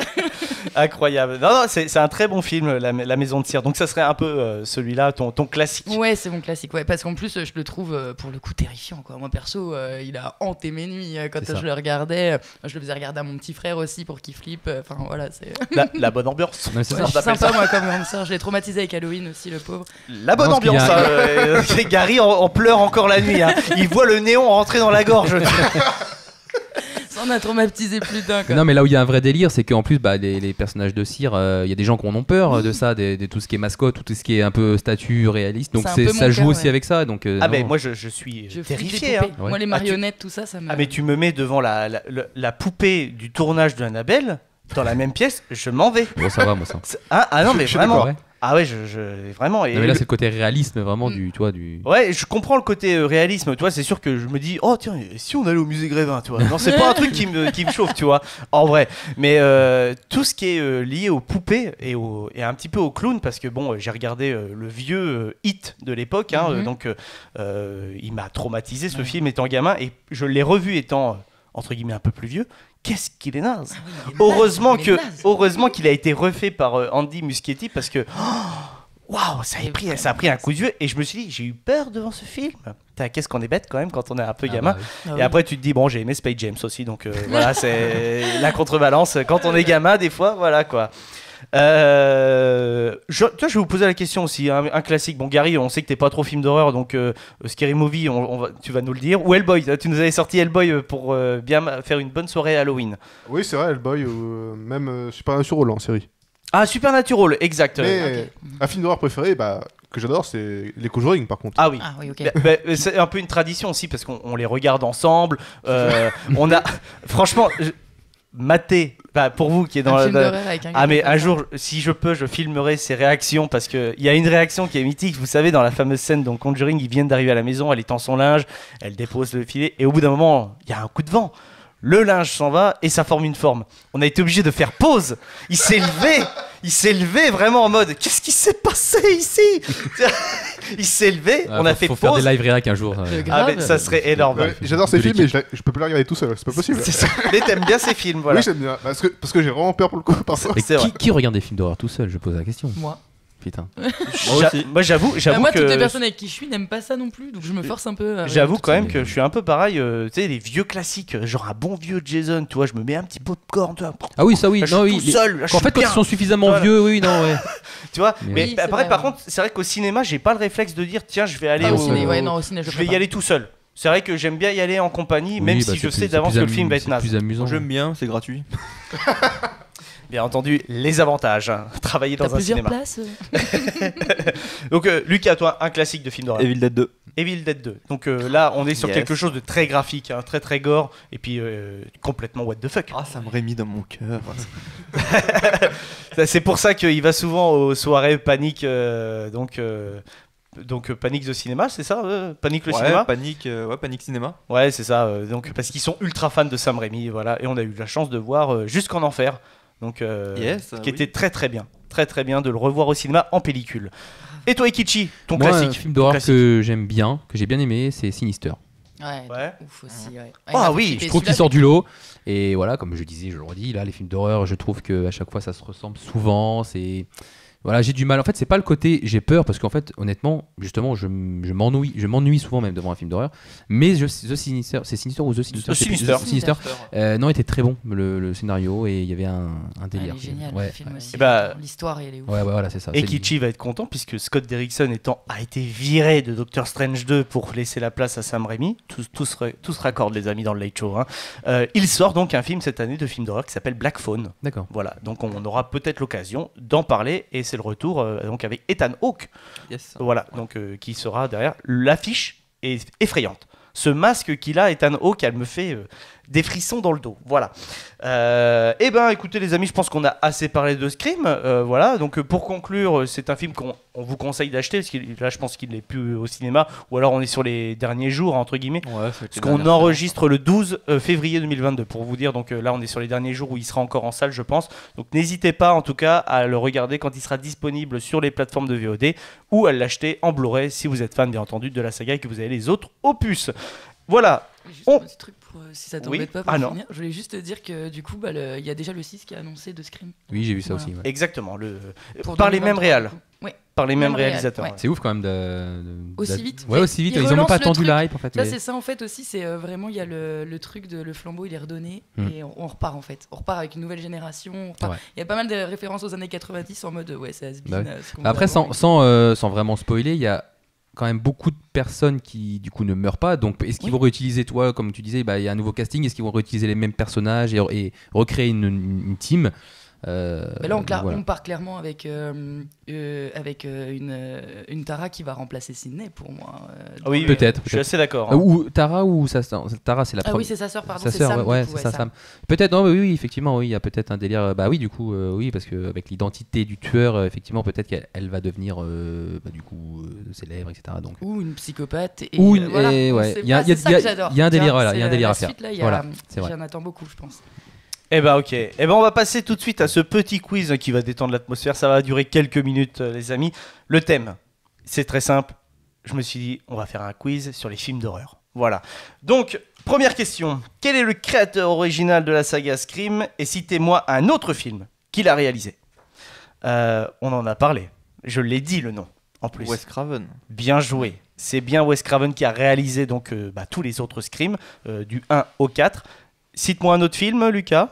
Incroyable. Non, c'est un très bon film, La Maison de Cire. Donc ça serait un peu celui-là, ton classique.
Ouais, c'est mon classique. Ouais, parce qu'en plus je le trouve pour le coup terrifiant quoi. Moi perso, il a hanté mes nuits quand je le regardais. Je le faisais regarder à mon petit frère aussi pour qu'il flippe. Enfin voilà, c'est
la bonne ambiance.
C'est sympa moi comme ça. Je l'ai traumatisé avec Halloween aussi le pauvre.
La bonne ambiance. Gary en pleure encore la nuit. Hein. Il voit le néon rentrer dans la gorge.
Ça en a traumatisé plus d'un.
Non, mais là où il y a un vrai délire, c'est qu'en plus, les personnages de Cire, il y a des gens qui en ont peur de ça, de tout ce qui est mascotte, tout ce qui est un peu statue réaliste. Donc ça joue aussi avec ça. Donc,
moi je suis terrifié. Hein.
Moi les marionnettes, tout ça me.
Mais tu me mets devant la poupée du tournage de Annabelle dans la même pièce, je m'en vais.
Bon, ça va, moi ça.
Ah non, mais vraiment. Ah ouais, vraiment.
Non, mais là, c'est le côté réalisme, vraiment, du.
Ouais, je comprends le côté réalisme, tu vois, c'est sûr que je me dis, oh tiens, si on allait au musée Grévin, tu vois. Non, c'est pas un truc qui me chauffe, tu vois, en vrai. Mais tout ce qui est lié aux poupées et un petit peu aux clowns, parce que bon, j'ai regardé le vieux Hit de l'époque, hein, donc il m'a traumatisé ce film étant gamin, et je l'ai revu étant, entre guillemets, un peu plus vieux. Qu'est-ce qu'il est naze. Heureusement qu'il a été refait par Andy Muschietti parce que waouh, ça a pris un coup de vieux et je me suis dit j'ai eu peur devant ce film. Qu'est-ce qu'on est bête quand même quand on est un peu gamin. Et après tu te dis bon, j'ai aimé Space James aussi, donc voilà, c'est la contrebalance quand on est gamin des fois, voilà quoi. Je vais vous poser la question aussi, un classique. Bon, Gary, on sait que t'es pas trop film d'horreur, donc Scary Movie, tu vas nous le dire. Ou Hellboy, tu nous avais sorti Hellboy pour bien faire une bonne soirée Halloween.
Oui, c'est vrai, Hellboy, ou même Supernatural en série.
Ah, Supernatural, exact.
Mais un film d'horreur préféré, que j'adore, c'est les Conjuring par contre.
Ah oui,
ok.
C'est un peu une tradition aussi parce qu'on les regarde ensemble. On a, franchement. Maté, pour vous qui est dans mais un jour si je peux je filmerai ces réactions parce que il y a une réaction qui est mythique, vous savez, dans la fameuse scène dans Conjuring, ils viennent d'arriver à la maison, elle étend son linge, elle dépose le filet et au bout d'un moment il y a un coup de vent, le linge s'en va et ça forme une forme. On a été obligé de faire pause, il s'est levé il s'est levé vraiment en mode qu'est-ce qui s'est passé ici. Il s'est levé, on a fait
faut
pause.
faire des live réac un jour.
Mais ça serait énorme.
J'adore ces films, mais je peux plus les regarder tout seul, c'est pas possible.
Mais t'aimes bien ces films, voilà.
Oui, j'aime bien, parce que j'ai vraiment peur pour le coup parfois.
Mais qui regarde des films d'horreur tout seul? Je pose la question.
Moi.
Putain.
Moi j'avoue
moi,
que
toutes les personnes avec qui je suis n'aiment pas ça non plus, donc je me force un peu.
J'avoue quand même que je suis un peu pareil, tu sais, les vieux classiques, genre un bon vieux Jason, tu vois, je me mets un petit popcorn, tu vois.
Ah oui, ça oui,
là,
non,
je suis
oui.
tout seul, là, je
En
suis
fait, quand
bien.
ils sont suffisamment
Voilà.
vieux, oui, non, ouais.
Tu vois,
Oui,
mais
c'est
après,
vrai,
par
ouais.
contre, c'est vrai qu'au cinéma, j'ai pas le réflexe de dire tiens, je vais aller
au ciné, ouais, non, au ciné,
je
je
vais
peux
y
pas.
aller tout seul. C'est vrai que j'aime bien y aller en compagnie, même
Oui,
si
bah,
je
c'est
sais
plus-
d'avance
c'est
que
plus
le film va
amu-
être naze.
C'est plus amusant.
J'aime bien, c'est gratuit.
Bien entendu, les avantages, hein, travailler
T'as
dans un
plusieurs
cinéma.
places.
Donc, Lucas, toi, un classique de film d'horreur.
Evil Dead 2.
Evil Dead 2. Donc là, on est sur
Yes.
quelque chose de très graphique, hein, très très gore, et puis complètement what the fuck.
Ah, ça me rémit dans mon cœur.
C'est pour ça qu'il va souvent aux soirées Panique, donc Panique de cinéma, c'est ça Panique le cinéma
Panique Cinéma.
Ouais, c'est ça. Donc parce qu'ils sont ultra fans de Sam Raimi, voilà. Et on a eu la chance de voir Jusqu'en Enfer, donc qui était très très bien, très très bien de le revoir au cinéma en pellicule. Et toi, Ikichi, ton
Moi,
classique
un film d'horreur
classique.
que j'aime bien, que j'ai bien aimé, c'est Sinister.
Ouais. Ouf aussi, ouais.
Ah oui,
Je trouve qu'il sort du lot. Et voilà, comme je disais, je le redis, là, les films d'horreur, je trouve qu'à chaque fois, ça se ressemble souvent. C'est. Voilà, j'ai du mal. En fait, c'est pas le côté j'ai peur, parce qu'en fait, honnêtement, justement, je m'ennuie souvent même devant un film d'horreur. Mais The Sinister, c'est Sinister ou The Sinister
The Sinister.
Sinister. Non, était très bon le scénario et il y avait un délire.
Il est génial,
Ouais.
le film aussi.
Et bah,
l'histoire, elle est ouf.
Ouais, voilà, c'est ça.
Et
c'est
Kichi va être content puisque Scott Derrickson a été viré de Doctor Strange 2 pour laisser la place à Sam Raimi. Tout se raccorde, les amis, dans le Late Show. Hein. Il sort donc un film cette année de film d'horreur qui s'appelle Black Phone.
D'accord.
Voilà, donc on aura peut-être l'occasion d'en parler et c'est le retour donc avec Ethan Hawke.
Yes.
Voilà, donc qui sera derrière. L'affiche est effrayante. Ce masque qu'il a, Ethan Hawke, elle me fait des frissons dans le dos. Voilà. Eh ben, écoutez les amis, je pense qu'on a assez parlé de Scream. Voilà. Donc pour conclure, c'est un film qu'on vous conseille d'acheter parce que là, je pense qu'il n'est plus au cinéma, ou alors on est sur les derniers jours entre guillemets.
Ouais,
Parce qu'on enregistre le 12 février 2022 pour vous dire. Donc là, on est sur les derniers jours où il sera encore en salle, je pense. Donc n'hésitez pas, en tout cas, à le regarder quand il sera disponible sur les plateformes de VOD ou à l'acheter en Blu-ray si vous êtes fan, bien entendu, de la saga et que vous avez les autres opus. Voilà.
Juste un petit truc pour, si ça t'embête
Oui.
pas pour
Ah non.
finir. Je voulais juste te dire que du coup, il y a déjà le 6 qui est annoncé de Scream.
Oui, j'ai vu ça
Voilà.
aussi. Ouais.
Exactement.
Pour
Par les mêmes
2023,
réals.
du coup. Ouais.
Par les mêmes
Même réal,
réalisateurs.
ouais.
C'est ouf quand même
Aussi vite.
Ouais, aussi vite.
Ils
Ils ont même
relancent
pas
le
attendu
truc.
la hype en fait.
Ça,
mais-
c'est ça en fait aussi. C'est vraiment, il y a le truc de le flambeau, il est redonné et on repart en fait. On repart avec une nouvelle génération. on repart.
Ouais.
Il y a pas mal de références aux années 90 en mode ouais, c'est has-been,
Bah ouais.
ce qu'on
Après,
faisait avant.
sans vraiment spoiler, il y a quand même beaucoup de personnes qui du coup ne meurent pas. Donc, est-ce qu'ils vont réutiliser, toi, comme tu disais, il y a un nouveau casting, est-ce qu'ils vont réutiliser les mêmes personnages et recréer une team
Mais là,
voilà.
on part clairement avec une Tara qui va remplacer Sydney pour moi.
Oui,
peut-être.
Je suis assez d'accord. hein.
Ou Tara ou sa sœur. Tara, c'est la
Ah
première.
oui, c'est sa sœur, pardon.
Sa
c'est
sœur,
Sam,
ouais,
du coup,
c'est ça,
Sam.
Sam. Peut-être, non, oui, effectivement, oui, il y a peut-être un délire. Bah oui, du coup, oui, parce que avec l'identité du tueur, effectivement, peut-être qu'elle va devenir, du coup, célèbre, etc. Donc.
Ou une psychopathe. Et
Ou
voilà,
et
on
ouais.
sait
Il y a-
pas,
il y a-
c'est ça
il y a-
que j'adore.
il y a un délire,
Tiens,
voilà, il y a un
c'est
délire
la
à faire.
suite, là,
Voilà, c'est vrai.
j'en attends beaucoup, je pense.
Eh ben ok. Eh ben on va passer tout de suite à ce petit quiz qui va détendre l'atmosphère. Ça va durer quelques minutes, les amis. Le thème, c'est très simple. Je me suis dit, on va faire un quiz sur les films d'horreur. Voilà. Donc, première question. Quel est le créateur original de la saga Scream? Et citez-moi un autre film qu'il a réalisé. On en a parlé. Je l'ai dit le nom, en plus.
Wes Craven.
Bien joué. C'est bien Wes Craven qui a réalisé donc, tous les autres Scream, du 1 au 4. Cite-moi un autre film, Lucas.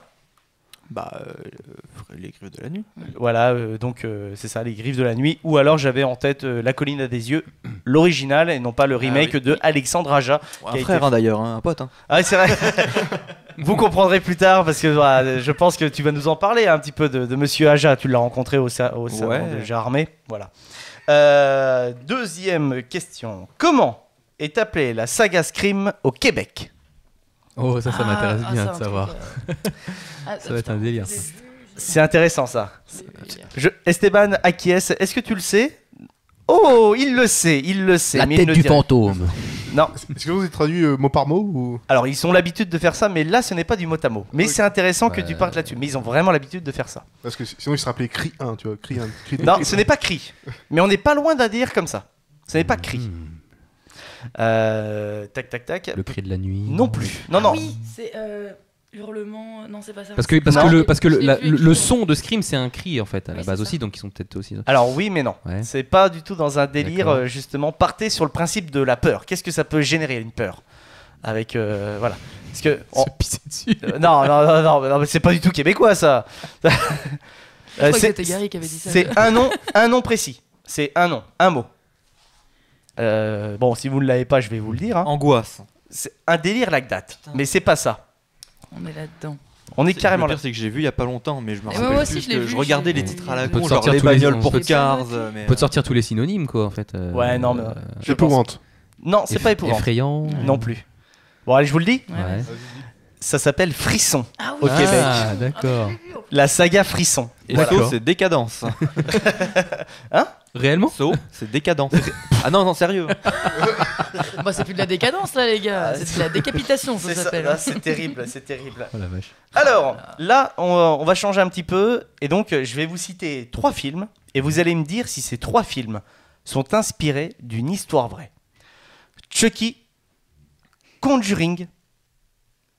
Les Griffes de la Nuit.
Voilà, donc c'est ça, Les Griffes de la Nuit. Ou alors j'avais en tête La Colline à des yeux, l'original et non pas le remake
oui.
de Alexandre Aja.
Un frère d'ailleurs, un pote.
Ah, c'est vrai. Vous comprendrez plus tard parce que voilà, je pense que tu vas nous en parler un petit peu de Monsieur Aja. Tu l'as rencontré au salon de Jarmé. Voilà. Deuxième question. Comment est appelée la saga Scream au Québec?
Oh, ça m'intéresse bien de
c'est un
savoir.
truc,
Ça va être un délire.
C'est intéressant ça. Esteban acquiesce. Est-ce que tu le sais? Oh, il le sait.
La
mais il
tête
ne
du
dit rien.
fantôme.
Non.
Est-ce que vous avez traduit mot par mot ou...
Alors, ils ont l'habitude de faire ça, mais là, ce n'est pas du mot à mot. Mais
Ok.
c'est intéressant que tu partes là-dessus. Mais ils ont vraiment l'habitude de faire ça.
Parce que sinon il serait appelé Cri 1, tu vois. Cri 1.
Non, ce n'est pas cri. Mais on n'est pas loin d'un délire comme ça. Ce n'est pas cri. Tac, tac, tac.
Le cri de la nuit.
Non plus. Non.
Oui, c'est hurlement. Non, c'est pas ça.
Parce que le son de Scream c'est un cri en fait à la base aussi, donc ils sont peut-être aussi.
Alors oui, mais non.
Ouais.
C'est pas du tout dans un délire,
D'accord.
justement. Partez sur le principe de la peur. Qu'est-ce que ça peut générer, une peur? Avec, voilà. Parce que...
Se pisser dessus.
Non, mais c'est pas du tout québécois, ça.
Je crois que c'était Gary qui avait dit ça.
C'est un nom précis. C'est un nom, un mot. Bon, si vous ne l'avez pas, je vais vous le dire. Hein.
Angoisse.
C'est un délire like that. Mais c'est pas ça.
On est là-dedans.
On est carrément
Le
là.
pire, c'est que j'ai vu il y a pas longtemps, mais je me
Et
rappelle
moi aussi,
plus
je l'ai
que
vu,
je regardais
j'ai-
les titres à la
On peut
con,
te
genre
sortir
les
tous les
bagnoles
noms.
pour
C'est
Cars.
pas
Mais
On peut te sortir tous les synonymes quoi en fait.
Ouais, non, mais... je pense-
Épouvante.
Non, c'est pas épouvant.
Effrayant.
Non plus. Bon, allez, je vous le dis.
Ouais.
Ça s'appelle Frisson
Ah
au
oui.
Québec.
Ah d'accord.
La saga Frisson.
Et
D'accord.
So, c'est décadence.
Réellement?
So, c'est décadence. Ah non, sérieux.
Bah, c'est plus de la décadence là, les gars. C'est de la décapitation, ça
C'est ça,
s'appelle.
là, c'est terrible, c'est terrible.
Oh la vache.
Alors, là, on va changer un petit peu. Et donc, je vais vous citer 3 films. Et vous allez me dire si ces 3 films sont inspirés d'une histoire vraie. Chucky, Conjuring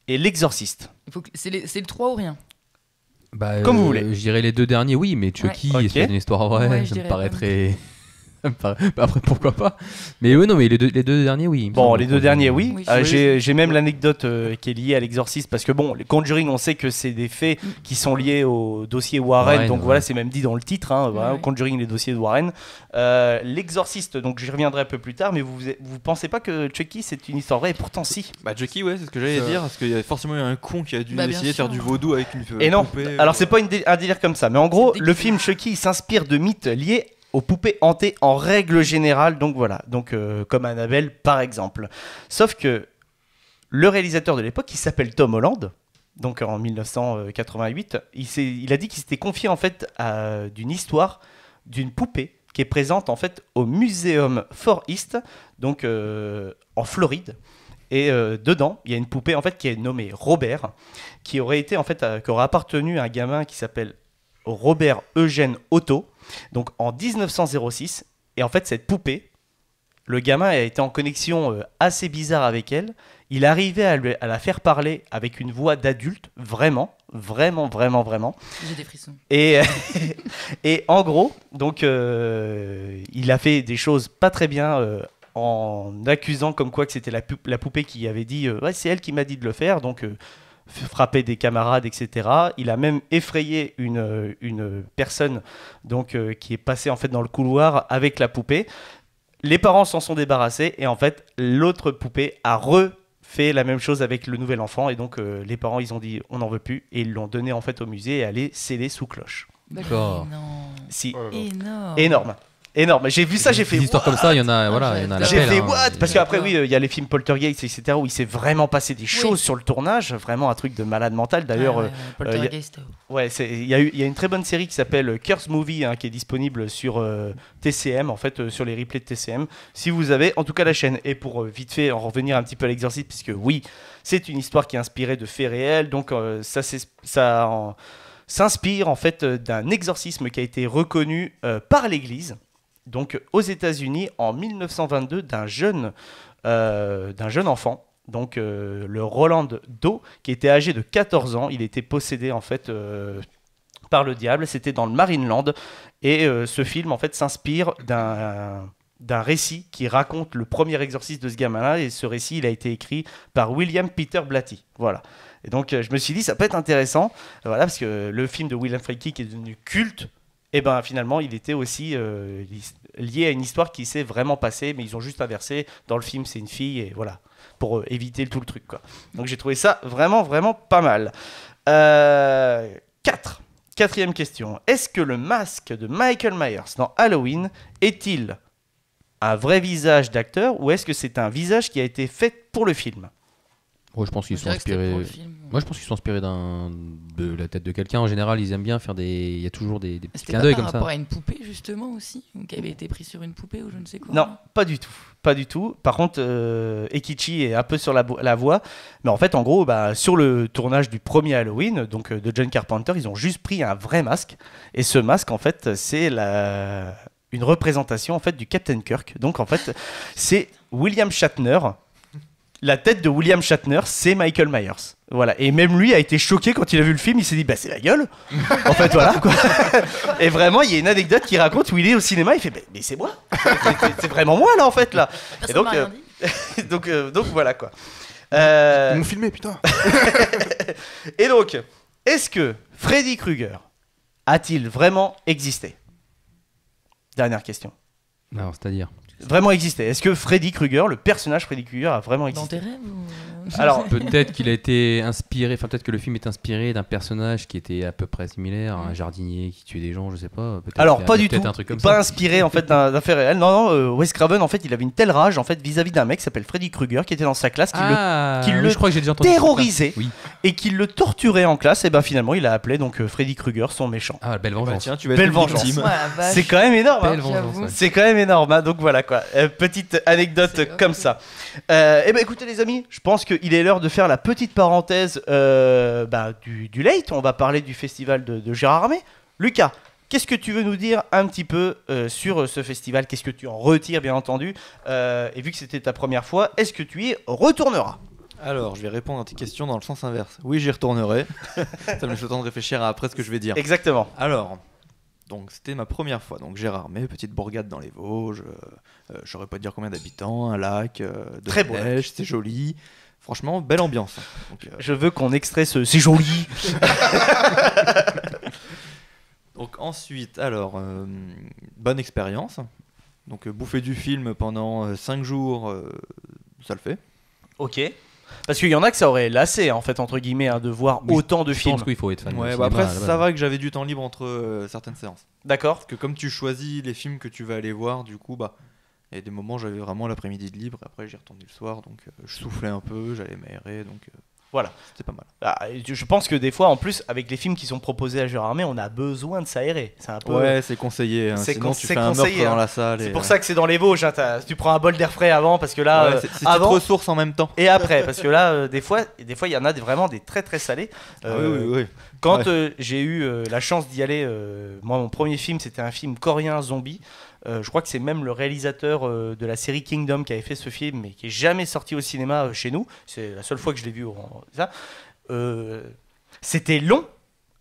et L'Exorciste.
C'est le 3 ou rien.
Bah,
Comme vous voulez.
Je dirais les deux derniers, oui, mais Chucky,
Ouais.
est-ce qu'il y a
Ok.
une histoire vraie?
Ouais, je
Ça me
dirais
paraîtrait. ça me paraît- bah, après, pourquoi pas? Mais oui, non, mais les deux derniers, oui. il me
Bon,
semble.
les 2 derniers, oui.
Oui.
J'ai même l'anecdote qui est liée à l'exorciste parce que bon, les Conjuring, on sait que c'est des faits qui sont liés au dossier Warren,
Warren,
donc
ouais.
voilà, c'est même dit dans le titre, hein, voilà,
Ouais.
Conjuring, les dossiers de Warren. L'exorciste, donc j'y reviendrai un peu plus tard, mais vous pensez pas que Chucky c'est une histoire vraie? Et pourtant si.
Bah, Chucky, ouais, c'est ce que j'allais dire. Parce qu'il y a forcément eu un con qui a dû
Bah, bien
essayer de faire
sûr.
du vaudou avec une
Et non,
poupée.
alors c'est pas un délire comme ça, mais en gros,
C'est
le
déguisé.
film Chucky il s'inspire de mythes liés aux poupées hantées en règle générale, donc voilà, donc comme Annabelle par exemple. Sauf que le réalisateur de l'époque, il s'appelle Tom Holland, donc en 1988, il a dit qu'il s'était confié en fait d'une histoire d'une poupée qui est présente en fait au Muséum Far East, donc en Floride. Et dedans, il y a une poupée en fait qui est nommée Robert, qui aurait été en fait qui aurait appartenu à un gamin qui s'appelle Robert Eugène Otto, donc en 1906. Et en fait, cette poupée, le gamin a été en connexion assez bizarre avec elle. Il arrivait à la faire parler avec une voix d'adulte, vraiment.
J'ai des frissons.
Et, et en gros, donc, il a fait des choses pas très bien en accusant comme quoi que c'était la poupée qui avait dit ouais, c'est elle qui m'a dit de le faire, donc frapper des camarades, etc. Il a même effrayé une personne donc, qui est passée en fait dans le couloir avec la poupée. Les parents s'en sont débarrassés et en fait l'autre poupée a refait la même chose avec le nouvel enfant et donc les parents ils ont dit on n'en veut plus et ils l'ont donné en fait au musée et allé sceller sous cloche.
D'accord.
Si.
Énorme.
Énorme. J'ai vu ça, j'ai fait.
Des histoires comme ça, il y en a, voilà, il y en a à
J'ai
l'appel,
fait
hein.
what? Parce qu'après, oui, il y a les films Poltergeist, etc., où il s'est vraiment passé des choses sur le tournage, vraiment un truc de malade mental. D'ailleurs,
Poltergeist.
ouais, il y a une très bonne série qui s'appelle Curse Movie, hein, qui est disponible sur TCM, en fait, sur les replays de TCM, si vous avez, en tout cas, la chaîne. Et pour vite fait en revenir un petit peu à l'exorcisme, puisque oui, c'est une histoire qui est inspirée de faits réels, donc ça s'inspire en fait d'un exorcisme qui a été reconnu par l'Église. Donc aux États-Unis en 1922 d'un jeune enfant, donc le Roland Doe, qui était âgé de 14 ans. Il était possédé en fait par le diable. C'était dans le Marineland et ce film en fait s'inspire d'un récit qui raconte le premier exorcisme de ce gamin-là. Et ce récit, il a été écrit par William Peter Blatty. Voilà. Et donc je me suis dit ça peut être intéressant, voilà, parce que le film de William Friedkin qui est devenu culte. Et ben finalement, il était aussi lié à une histoire qui s'est vraiment passée, mais ils ont juste inversé. Dans le film, c'est une fille, et voilà, pour éviter tout le truc, quoi. Donc j'ai trouvé ça vraiment pas mal. 4e question. Est-ce que le masque de Michael Myers dans Halloween est-il un vrai visage d'acteur, ou est-ce que c'est un visage qui a été fait pour le film?
Moi, je pense qu'ils
Je
sont
dirais que c'était
inspirés.
pour le film.
Moi, je pense qu'ils sont inspirés de la tête de quelqu'un. En général, ils aiment bien faire des. Il y a toujours des petits
C'était
clins
pas
d'œil
par
comme ça.
rapport à une poupée justement aussi, ou qui avait été pris sur une poupée ou je ne sais quoi.
Non, pas du tout. Pas du tout. Par contre, Ekichi est un peu sur la voie. Mais en fait, en gros, sur le tournage du premier Halloween, donc de John Carpenter, ils ont juste pris un vrai masque. Et ce masque, en fait, c'est une représentation en fait du Captain Kirk. Donc, en fait, c'est William Shatner. La tête de William Shatner, c'est Michael Myers. Voilà. Et même lui a été choqué quand il a vu le film. Il s'est dit, c'est la gueule. En fait, voilà quoi. Et vraiment, il y a une anecdote qui raconte où il est au cinéma. Il fait, mais c'est moi. C'est vraiment moi là en fait là. Et donc, donc voilà quoi.
Ils m'ont filmé, putain.
Et donc, est-ce que Freddy Krueger a-t-il vraiment existé? Dernière question.
Alors, c'est-à-dire
vraiment existé. Est-ce que Freddy Krueger, le personnage Freddy Krueger, a vraiment existé?
Dans tes rêves ou...
Alors,
peut-être qu'il a été inspiré, enfin peut-être que le film est inspiré d'un personnage qui était à peu près similaire, un jardinier qui tuait des gens, je sais pas.
Alors pas du tout,
un truc comme
pas
ça.
inspiré en fait d'un fait réel. Non, Wes Craven en fait, il avait une telle rage en fait vis-à-vis d'un mec qui s'appelle Freddy Krueger qui était dans sa classe, qui le
je crois que j'ai déjà entendu
terrorisait
oui.
et qui le torturait en classe. Et ben finalement, il a appelé donc Freddy Krueger son méchant.
Ah, belle vengeance.
Tiens, tu vas
Belle
être
vengeance.
victime.
Ouais,
C'est quand même énorme.
Belle vengeance, ouais.
C'est quand même énorme. Hein, donc voilà quoi. Petite anecdote comme ça. Et ben écoutez les amis, je pense qu'il est l'heure de faire la petite parenthèse du late. On va parler du festival de Gérard Armé. Lucas, qu'est-ce que tu veux nous dire un petit peu sur ce festival? Qu'est-ce que tu en retires bien entendu? Et vu que c'était ta première fois, est-ce que tu y retourneras?
Alors, je vais répondre à tes questions dans le sens inverse. Oui, j'y retournerai. Ça me laisse le temps de réfléchir à après ce que je vais dire.
Exactement.
Alors, donc c'était ma première fois. Donc Gérard Armé, petite bourgade dans les Vosges. Je saurais pas te dire combien d'habitants, un lac, de
Très
la
beau
neige, c'est joli. Franchement, belle ambiance. Donc,
Je veux qu'on extrait ce. C'est joli.
Donc ensuite, alors, bonne expérience. Donc bouffer du film pendant 5 jours, ça le fait.
Ok. Parce qu'il y en a que ça aurait lassé en fait entre guillemets de voir autant de
Je
films.
pense qu'il faut être fan.
Ouais,
du
bah
cinéma,
après
là-bas.
ça va que j'avais du temps libre entre certaines séances.
D'accord.
Parce que comme tu choisis les films que tu vas aller voir, du coup, il y a des moments où j'avais vraiment l'après-midi de libre. Après, j'y retournais le soir, donc je soufflais un peu, j'allais m'aérer, donc
Voilà.
c'était pas mal.
Je pense que des fois, en plus, avec les films qui sont proposés à Gérard Armé, on a besoin de s'aérer. C'est un peu.
Ouais, c'est conseillé. Hein.
C'est
Sinon, tu
c'est
fais un
conseillé,
meurtre
hein.
dans la salle.
C'est
et,
pour ça que c'est dans les Vosges. Hein, tu prends un bol d'air frais avant, parce que là,
ouais, c'est
avant
cette ressource en même temps.
et après, parce que là, des fois, il y en a vraiment des très très salés.
Oui.
Quand j'ai eu la chance d'y aller, moi, mon premier film, c'était un film coréen zombie. Je crois que c'est même le réalisateur de la série Kingdom qui avait fait ce film, mais qui est jamais sorti au cinéma chez nous. C'est la seule fois que je l'ai vu. C'était long,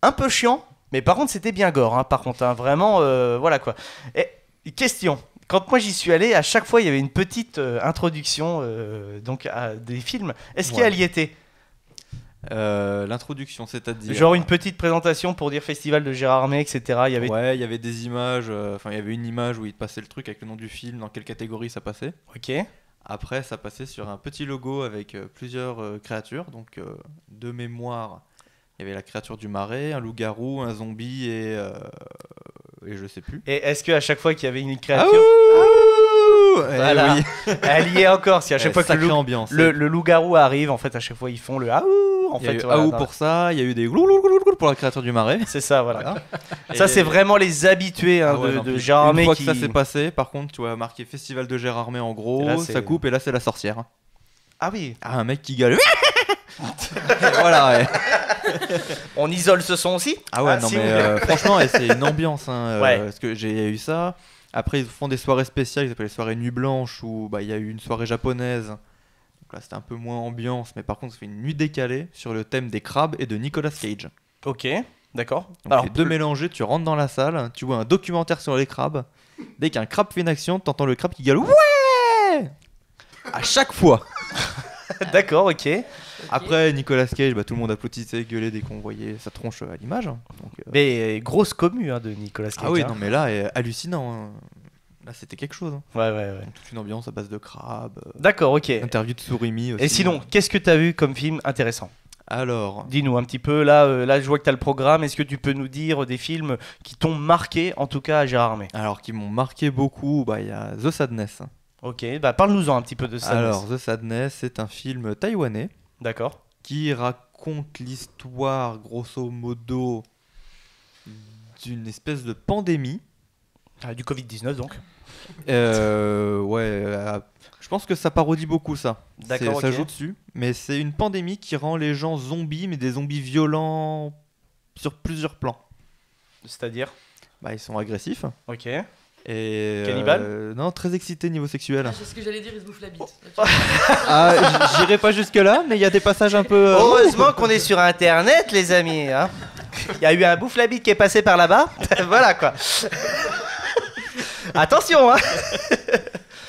un peu chiant, mais par contre c'était bien gore. Hein, par contre, hein, vraiment, voilà quoi. Et, question. Quand moi j'y suis allé, à chaque fois il y avait une petite introduction donc à des films. Est-ce qu'elle y était?
L'introduction, c'est-à-dire.
Genre une petite présentation pour dire festival de Gérard Armé, etc.
Ouais, il y avait des images. Enfin, il y avait une image où il te passait le truc avec le nom du film, dans quelle catégorie ça passait.
Ok.
Après, ça passait sur un petit logo avec plusieurs créatures. Donc, de mémoire, il y avait la créature du marais, un loup-garou, un zombie et je sais plus.
Et est-ce qu'à chaque fois qu'il y avait une créature.
Voilà.
Oui. Elle y est encore. Si à chaque fois que
ambiance.
le loup-garou arrive, en fait, à chaque fois ils font le aouh. En
Il y a
fait,
eu
voilà,
aouh pour ça, il y a eu des glouloulouloulou pour la créature du marais.
C'est ça, voilà. Ça, c'est vraiment les habitués de Gérard Armé.
Une fois que ça s'est passé, par contre, tu vois marqué Festival de Gérard Armé en gros,
là,
ça coupe et là c'est la sorcière.
Ah oui.
Ah, un mec qui gueule. Voilà, ouais.
On isole ce son aussi?
Ah ouais, non
si
mais franchement, c'est une ambiance. Hein,
ouais.
Parce que j'ai eu ça. Après, ils font des soirées spéciales, ils appellent les soirées Nuit Blanche, où il y a eu une soirée japonaise. Donc là, c'était un peu moins ambiance, mais par contre, ça fait une nuit décalée sur le thème des crabes et de Nicolas Cage.
Ok, d'accord.
Donc
Alors,
les deux mélangés, tu rentres dans la salle, tu vois un documentaire sur les crabes. Dès qu'un crabe fait une action, t'entends le crabe qui gueule ouais à chaque fois.
D'accord, ok.
Après, Nicolas Cage, tout le monde applaudissait, gueulait dès qu'on voyait sa tronche à l'image. Donc,
mais grosse commu de Nicolas Cage.
ah oui, non mais là, hallucinant. Hein. Là, c'était quelque chose. Hein.
Ouais.
Donc, toute une ambiance à base de crabes.
D'accord, ok.
Interview de Surimi aussi.
Et sinon, qu'est-ce que tu as vu comme film intéressant?
Alors,
dis-nous un petit peu, là je vois que tu as le programme, est-ce que tu peux nous dire des films qui t'ont marqué, en tout cas à Gérard Armé?
Alors, qui m'ont marqué beaucoup, il y a The Sadness.
Ok, parle-nous-en un petit peu de ça.
Alors, The Sadness, c'est un film taïwanais.
D'accord.
Qui raconte l'histoire, grosso modo, d'une espèce de pandémie.
Du Covid-19 donc.
Je pense que ça parodie beaucoup ça.
D'accord,
Ça
ok.
joue dessus. Mais c'est une pandémie qui rend les gens zombies, mais des zombies violents sur plusieurs plans.
C'est-à-dire
Ils sont agressifs.
Ok.
Et
Cannibales
non, très excités niveau sexuel.
C'est ce que j'allais dire, ils se bouffent la bite.
J'irai pas jusque là, mais il y a des passages un peu.
Heureusement qu'on est sur internet, les amis. Hein. Il y a eu un bouffe la bite qui est passé par là-bas. Voilà quoi. Attention, hein.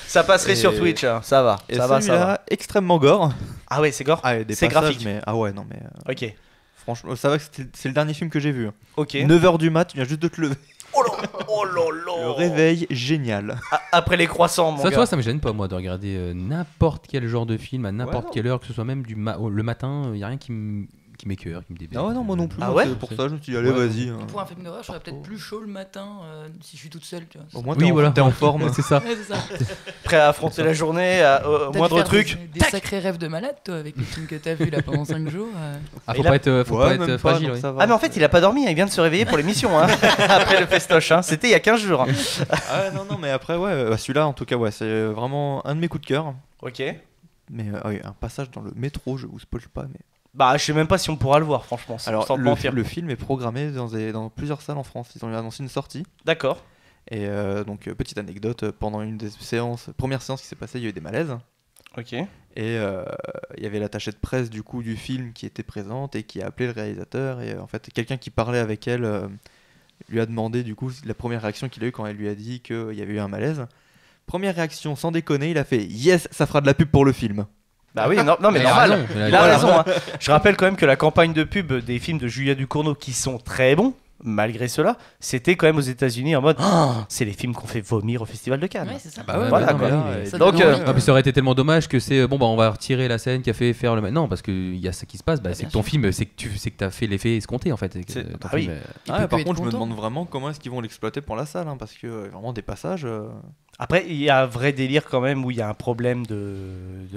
Ça passerait sur Twitch, hein. Ça va.
Et
ça va.
extrêmement gore.
Ah ouais, c'est gore.
Des
c'est
passages,
graphique.
Mais... Ah ouais, non mais.
Ok.
Franchement, ça va que c'est le dernier film que j'ai vu.
Ok.
9h du mat, tu viens juste de te lever.
Oh là là.
Le réveil, génial.
Après les croissants, mon
Ça,
gars.
toi, ça me gêne pas, moi, de regarder n'importe quel genre de film à n'importe quelle heure, que ce soit même le matin, il y a rien qui m'écœure, qui me débute.
Ah ouais, non, moi non plus.
Ah ouais
C'est pour ça, je me suis dit, allez, vas-y.
Pour un film d'horreur, je serais peut-être plus chaud le matin si je suis toute seule. Tu vois.
Au moins,
Oui,
t'es en forme.
C'est ça.
Ouais, c'est ça.
Prêt à affronter la journée, au
T'as
moindre
dû faire
truc.
Des sacrés rêves de malade, toi, avec les films que t'as vus là pendant 5 jours.
Ah, faut pas être
même
fragile.
donc
oui.
ça va.
Ah mais en fait il a pas dormi, il vient de se réveiller pour l'émission hein. Après le festoche, hein. C'était il y a 15 jours.
Ah non, mais après, celui-là, en tout cas, c'est vraiment un de mes coups de cœur.
Ok.
Mais un passage dans le métro, je vous spoil pas, mais.
Bah je sais même pas si on pourra le voir franchement.
Alors,
sans te mentir.
le film est programmé dans plusieurs salles en France. Ils ont annoncé une sortie.
D'accord.
Et donc, petite anecdote, pendant une des premières séances qui s'est passée, il y a eu des malaises.
Ok.
Et il y avait l'attachée de presse du coup du film qui était présente et qui a appelé le réalisateur. Et en fait, quelqu'un qui parlait avec elle lui a demandé du coup la première réaction qu'il a eue quand elle lui a dit qu'il y avait eu un malaise. Première réaction, sans déconner, il a fait yes, ça fera de la pub pour le film.
Bah oui, non mais
Il a
normal.
raison,
Il a raison. Hein. Je rappelle quand même que la campagne de pub des films de Julia Ducournau qui sont très bons, malgré cela, c'était quand même aux États-Unis en mode c'est les films qu'on fait vomir au Festival de Cannes.
Ouais, c'est ça.
Bah ouais,
Voilà,
non,
quoi.
mais oui.
Ça
Donc
donne envie.
Ah, mais ça aurait été tellement dommage que c'est on va retirer la scène qui a fait faire le. Non, parce qu'il y a ça qui se passe, c'est
bien
que ton
sûr.
film, c'est que t'as fait l'effet escompté en fait. et que
C'est-
ton
ah oui.
film,
Il
Ah,
peut
par
que
contre, je
être
me
content.
demande vraiment comment est-ce qu'ils vont l'exploiter pour la salle, hein, parce que vraiment des passages.
Après il y a un vrai délire quand même où il y a un problème tu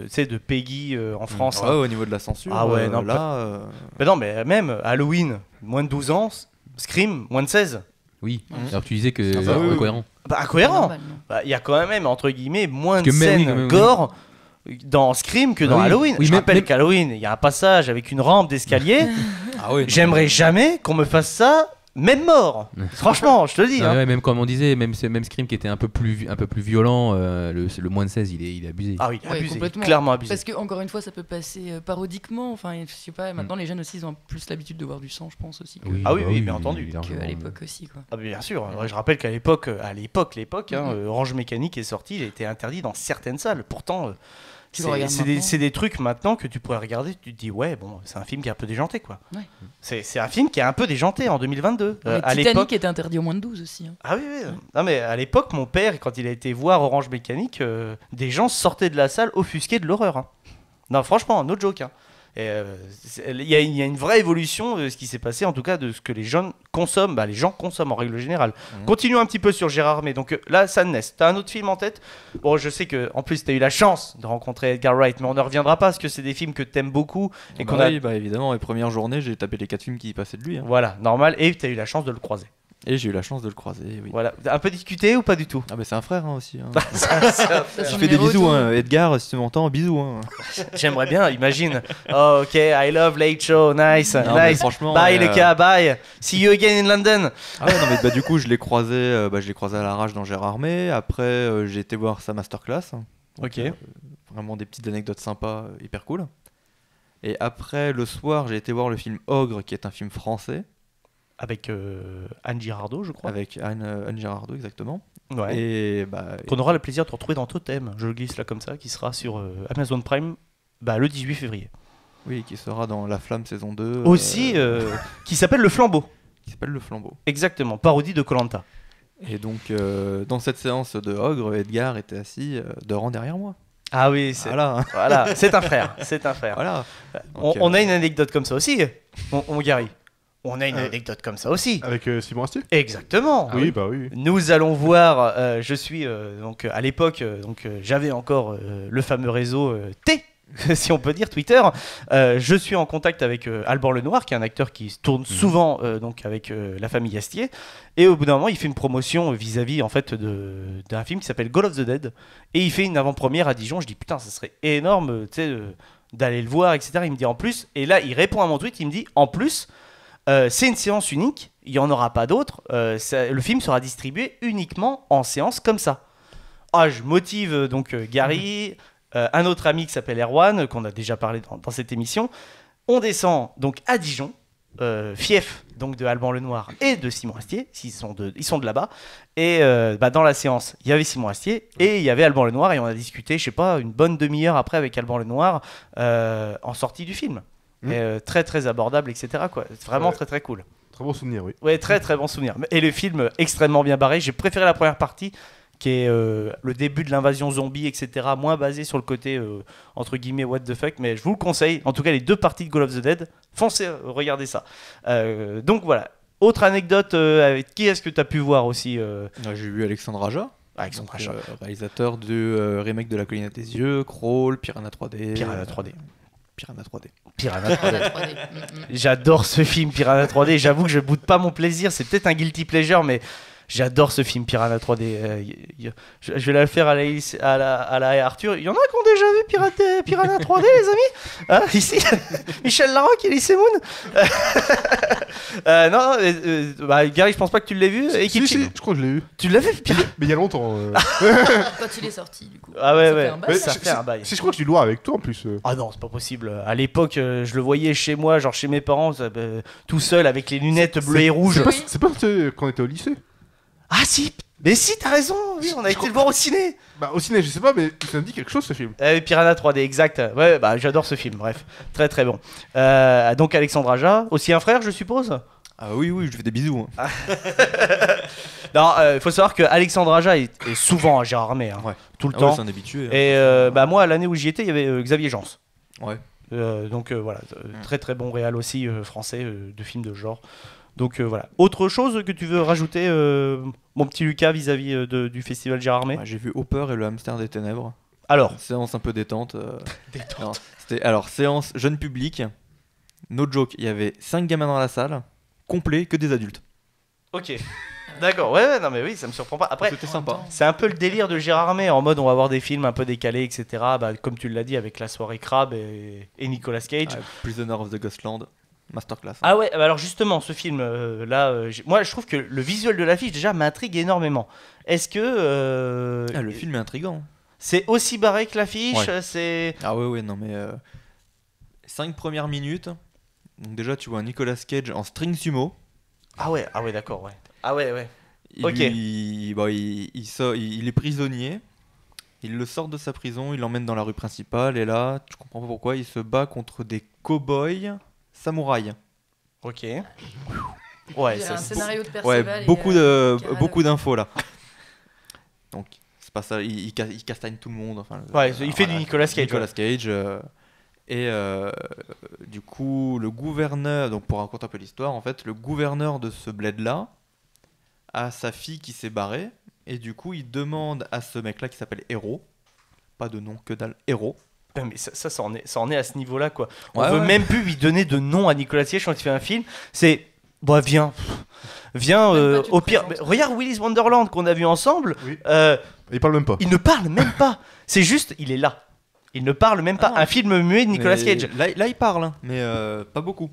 sais, de Peggy en France.
Ouais,
hein.
au niveau de la censure.
Ah ouais, non,
là.
Mais non mais même Halloween, moins de 12 ans, Scream, moins de 16.
Oui. Alors tu disais que
Ah bah oui, oui.
incohérent.
Bah incohérent.
Normal, non.
Bah, il y a quand même entre guillemets moins de
Parce que même-
scènes
oui,
gore dans Scream que dans
Oui.
Halloween.
Oui,
Je
mais-
rappelle
mais-
qu'Halloween, il y a un passage avec une rampe d'escalier.
Ah ouais.
J'aimerais jamais qu'on me fasse ça, même mort. Franchement, je te le dis.
Ah
hein.
ouais, même comme on disait, même Scream qui était un peu plus violent, le moins de 16, il est abusé.
Ah oui, il est
Ouais,
abusé,
complètement.
clairement abusé.
Parce que encore une fois, ça peut passer parodiquement. Enfin, je sais pas. Maintenant, les jeunes aussi, ils ont plus l'habitude de voir du sang, je pense aussi.
Ah oui, bien entendu.
largement.
Qu'à l'époque aussi, quoi.
Ah, bien sûr. Ouais, je rappelle qu'à l'époque, Orange Mécanique est sorti, il a été interdit dans certaines salles. Pourtant,
Tu le regardes
c'est
maintenant.
des trucs maintenant que tu pourrais regarder, tu te dis ouais, bon, c'est un film qui est un peu déjanté quoi.
Ouais.
C'est un film qui est un peu déjanté en 2022.
Mais
À l'époque.
Titanic était interdit au moins de 12 aussi. Hein.
Ah oui, oui. Non, mais à l'époque, mon père, quand il a été voir Orange Mécanique, des gens sortaient de la salle offusqués de l'horreur. Hein. Non, franchement, no joke. Hein. Il y a une vraie évolution de ce qui s'est passé, en tout cas de ce que les jeunes consomment. Bah, les gens consomment en règle générale. Continuons un petit peu sur Gérard May. Donc là, Sadness, t'as un autre film en tête? Bon, je sais que en plus t'as eu la chance de rencontrer Edgar Wright, mais on ne reviendra pas parce que c'est des films que t'aimes beaucoup et qu'on a.
Oui, bah évidemment, les premières journées, j'ai tapé les 4 films qui passaient de lui. Hein.
Voilà, normal. Et t'as eu la chance de le croiser.
Et j'ai eu la chance de le croiser, oui.
Voilà, un peu discuté ou pas du tout?
Ah bah c'est un frère hein, aussi. Hein.
T'as
Je
son
fais des
numéro,
bisous,
toi
hein. Edgar, si tu m'entends, bisous. Hein.
J'aimerais bien, imagine. Oh, ok, I love Late Show, nice,
Non, mais
nice.
franchement,
Bye les gars, bye. See you again in London.
Ah ouais, non mais bah, du coup je l'ai croisé à l'arrache dans Gérard May. Après j'ai été voir sa masterclass. Donc,
Ok.
Vraiment des petites anecdotes sympas, hyper cool. Et après le soir j'ai été voir le film Ogre, qui est un film français.
Avec Anne Girardot, je crois.
Avec Anne Girardot, exactement.
Ouais.
Et
qu'on aura le plaisir de retrouver dans Totem, je le glisse là comme ça, qui sera sur Amazon Prime le 18 février.
Oui, qui sera dans La Flamme saison 2.
Aussi, qui s'appelle Le Flambeau.
Qui s'appelle Le Flambeau.
Exactement, parodie de Koh-Lanta.
Et donc, dans cette séance de Ogre, Edgar était assis de rang derrière moi.
Ah oui, c'est voilà, c'est un frère, c'est un frère.
Voilà.
On a une anecdote comme ça aussi, mon Gary. On a une anecdote comme ça aussi.
Avec Simon Astier.
Exactement.
Oui, bah oui.
Nous allons voir. Je suis donc à l'époque, j'avais encore le fameux réseau T. si on peut dire, Twitter, je suis en contact avec Alban Lenoir, qui est un acteur qui tourne souvent donc avec la famille Astier. Et au bout d'un moment, il fait une promotion vis-à-vis en fait d'un film qui s'appelle Goal of the Dead. Et il fait une avant-première à Dijon. Je dis putain, ça serait énorme, tu sais, d'aller le voir, etc. Il me dit en plus. Et là, il répond à mon tweet. Il me dit en plus, c'est une séance unique. Il n'y en aura pas d'autres. Le film sera distribué uniquement en séance comme ça. Ah, je motive donc Gary, un autre ami qui s'appelle Erwan, qu'on a déjà parlé dans cette émission. On descend donc à Dijon, fief donc de Alban Lenoir et de Simon Astier, ils sont de là-bas. Et dans la séance, il y avait Simon Astier et il y avait Alban Lenoir et on a discuté, je sais pas, une bonne demi-heure après avec Alban Lenoir en sortie du film. Et, très très abordable, etc. quoi. C'est vraiment très très cool.
Très bon souvenir, oui.
Ouais, très très bon souvenir. Et le film extrêmement bien barré. J'ai préféré la première partie, qui est le début de l'invasion zombie, etc. Moins basé sur le côté, entre guillemets, what the fuck. Mais je vous le conseille. En tout cas, les 2 parties de Goal of the Dead, foncez, regardez ça. Donc voilà. Autre anecdote, avec qui est-ce que tu as pu voir aussi
J'ai vu Alexandre Aja.
Alexandre Aja.
Réalisateur du remake de La Colline à tes yeux, Crawl, Piranha 3D.
Piranha 3D.
Piranha 3D.
Piranha 3D. J'adore ce film, Piranha 3D. J'avoue que je boude pas mon plaisir. C'est peut-être un guilty pleasure, mais j'adore ce film Piranha 3D. Je vais la faire à la et Arthur. Il y en a qui ont déjà vu Piranha 3D, les amis, hein, ici. Michel Larocque et Elise Moon. Gary, je pense pas que tu l'aies vu.
Si, je crois que je l'ai vu.
Tu l'as vu
Mais il y a longtemps.
Quand il est sorti, du coup.
Ah ouais,
ça
ouais.
fait un bail.
Ça fait un bail.
Je crois que je l'ai voir avec toi en plus.
Ah non, c'est pas possible. À l'époque, je le voyais chez moi, genre chez mes parents, tout seul avec les lunettes bleues et rouges.
C'est pas quand on était au lycée.
Ah si, mais si, t'as raison, oui, on a été le voir au ciné.
Bah au ciné, je sais pas, mais ça me dit quelque chose ce film.
Piranha 3D, exact. Ouais, bah j'adore ce film, bref, très très bon. Donc Alexandre Aja, aussi un frère, je suppose.
Ah oui, je lui fais des bisous. Hein.
Non, faut savoir que Alexandre Aja est souvent à Gérardmer, hein, tout le temps.
C'est un habitué.
Et moi, l'année où j'y étais, il y avait Xavier Jans.
Ouais.
Donc voilà, très très bon réal aussi français de films de genre. Donc voilà. Autre chose que tu veux rajouter, mon petit Lucas, vis-à-vis du festival Gérardmer?
J'ai vu Hopper et le hamster des ténèbres.
Alors,
séance un peu détente. Alors, séance jeune public. No joke, il y avait 5 gamins dans la salle, complet que des adultes.
Ok. D'accord, ouais, non mais oui, ça me surprend pas. Après,
c'était sympa.
C'est un peu le délire de Gérardmer, en mode on va voir des films un peu décalés, etc. Bah, comme tu l'as dit, avec La Soirée Crabe et Nicolas Cage.
Prisoner of the Ghostland. Masterclass.
Ah ouais, alors justement, ce film moi je trouve que le visuel de l'affiche déjà m'intrigue énormément. Est-ce que
le film est intriguant.
C'est aussi barré que l'affiche,
ouais.
C'est
Ah ouais non mais 5 premières minutes. Donc déjà tu vois un Nicolas Cage en string sumo.
Ah ouais, d'accord, ouais. Ah ouais. OK.
Il est prisonnier. Il le sort de sa prison, il l'emmène dans la rue principale et là, tu comprends pas pourquoi, il se bat contre des cow-boys samouraï.
Ok. Ouais,
il y a un scénario de
ouais,
Perceval.
beaucoup d'infos là. Donc c'est pas ça, il castagne tout le monde. Enfin,
ouais, il fait du Nicolas Cage.
Du coup, le gouverneur, donc pour raconter un peu l'histoire, en fait, le gouverneur de ce bled là a sa fille qui s'est barrée et du coup il demande à ce mec là qui s'appelle Héros, pas de nom que dalle, Héros.
Mais ça en est à ce niveau-là, quoi. On veut même plus lui donner de nom à Nicolas Cage quand il fait un film. C'est, viens, au pire. Regarde Willy's Wonderland qu'on a vu ensemble.
Oui. Il parle même pas.
Il ne parle même pas. C'est juste, il est là. Il ne parle même pas. Un film muet de Nicolas Cage.
Là, il parle, hein, mais pas beaucoup.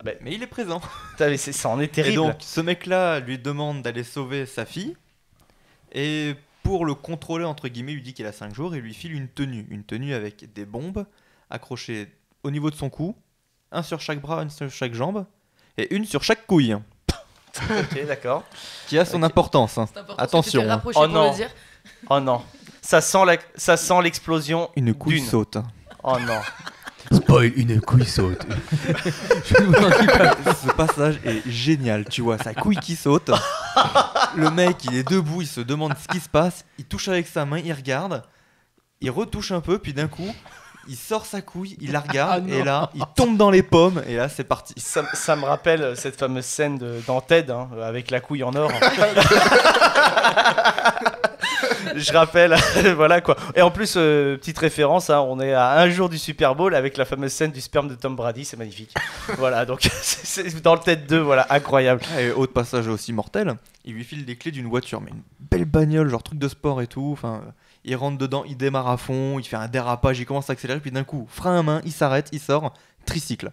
Mais il est présent.
Ça en est terrible.
Et donc, ce mec-là lui demande d'aller sauver sa fille. Et pour le contrôler, entre guillemets, il lui dit qu'il a 5 jours et lui file une tenue avec des bombes accrochées au niveau de son cou, un sur chaque bras, une sur chaque jambe et une sur chaque couille.
Ok, d'accord.
Qui a son importance. Hein. Attention.
Oh non. Oh non. Ça sent l'explosion.
Une couille saute.
Oh non.
Spoil, une couille saute.
Ce passage est génial, tu vois, sa couille qui saute. Le mec, il est debout, il se demande ce qui se passe, il touche avec sa main, il regarde, il retouche un peu, puis d'un coup, il sort sa couille, il la regarde, et là, il tombe dans les pommes, et là, c'est parti.
Ça me rappelle cette fameuse scène dans Ted, hein, avec la couille en or. Je rappelle, voilà quoi. Et en plus, petite référence, hein, on est à un jour du Super Bowl avec la fameuse scène du sperme de Tom Brady, c'est magnifique. Voilà, donc c'est dans le tête 2, voilà, incroyable.
Et autre passage aussi mortel, il lui file les clés d'une voiture, mais une belle bagnole, genre truc de sport et tout. Enfin, il rentre dedans, il démarre à fond, il fait un dérapage, il commence à accélérer, puis d'un coup, frein à main, il s'arrête, il sort, tricycle.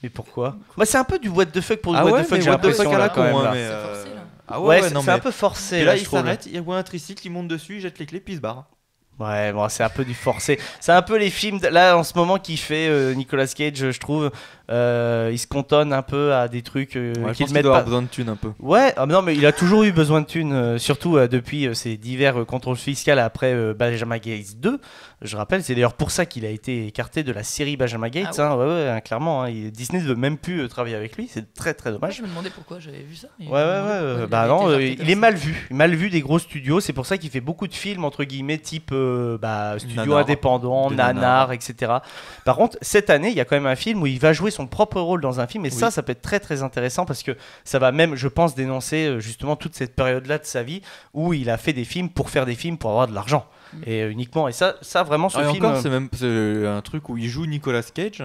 Mais pourquoi ? Bah, c'est un peu du what the fuck pour du
Ah
what
ouais,
the fuck,
mais
j'ai
what the
l'impression
fuck à la
là, quand
con,
même,
hein,
là.
mais,
C'est forcé, là.
Ah
Ouais,
ouais, non,
c'est un
mais-
peu forcé
Et
là,
là,
je
il
trouve.
s'arrête, il voit un tricycle, il monte dessus, il jette les clés, puis il se barre.
Ouais, bon, c'est un peu du forcé. C'est un peu les films, là, en ce moment, qu'il fait Nicolas Cage, je trouve. Il se cantonne un peu à des trucs
Ouais, je
qui
pense
le
qu'il
mettent
doit
pas.
avoir besoin de thunes un peu.
Ouais, non, mais il a toujours eu besoin de thunes, surtout depuis ces divers contrôles fiscaux après Benjamin Gates 2. Je rappelle, c'est d'ailleurs pour ça qu'il a été écarté de la série Benjamin Gates.
Ah ouais.
Ouais, ouais, clairement. Hein, Disney ne veut même plus travailler avec lui. C'est très très
Moi,
dommage.
je me demandais pourquoi j'avais vu ça. mais
Ouais,
je me demandais pourquoi il
bah
avait
non,
été écarté
il
comme
est
ça.
mal vu des gros studios. C'est pour ça qu'il fait beaucoup de films entre guillemets type studio
Nanar.
indépendant,
Des
nanar,
nanars.
etc. Par contre, cette année, il y a quand même un film où il va jouer son propre rôle dans un film, et
Oui.
ça peut être très très intéressant parce que ça va même, je pense, dénoncer justement toute cette période-là de sa vie où il a fait des films pour faire des films pour avoir de l'argent et uniquement. Et ça vraiment ce
Ah, et
film,
encore, c'est un truc où il joue Nicolas Cage.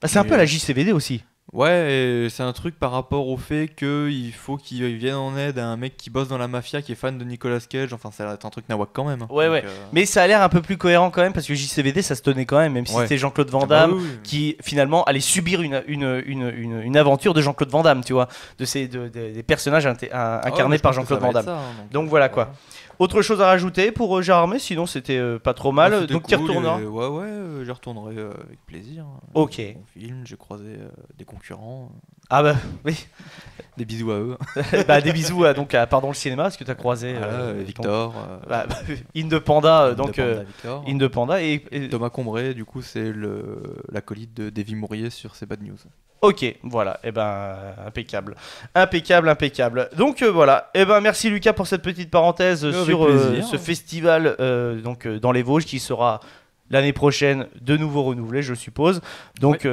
c'est un peu la JCVD aussi.
Ouais, et c'est un truc par rapport au fait qu'il faut qu'il vienne en aide à un mec qui bosse dans la mafia, qui est fan de Nicolas Cage. Enfin, ça a l'air d'être un truc nawak quand même.
Ouais,
Donc,
ouais. Mais ça a l'air un peu plus cohérent quand même parce que JCVD ça se tenait quand même si
Ouais.
c'était Jean-Claude Van
Ah bah
Damme
oui, oui.
qui finalement allait subir une aventure de Jean-Claude Van Damme, tu vois, des personnages incarnés
Ah ouais, mais je
par
pense que
Jean-Claude
ça va
Van
être
Damme.
ça, hein,
Donc voilà quoi. Autre chose à rajouter pour Gérard May, sinon c'était pas trop mal.
Ah, c'était
Donc tu y
cool,
retourneras.
Ouais, j'y retournerai avec plaisir.
Ok.
Bon film, j'ai croisé des concurrents.
Ah bah oui.
Des bisous à eux.
Bah, des bisous à Pardon le cinéma, parce que tu as croisé
Victor.
Indepanda, donc
Victor.
Indepanda et
Thomas Combré, du coup, c'est l'acolyte de Davy Mourier sur ses Bad News.
Ok, voilà, et ben impeccable. Donc voilà, et ben merci Lucas pour cette petite parenthèse
Avec
sur
plaisir.
ce festival dans les Vosges qui sera l'année prochaine de nouveau renouvelé, je suppose. Donc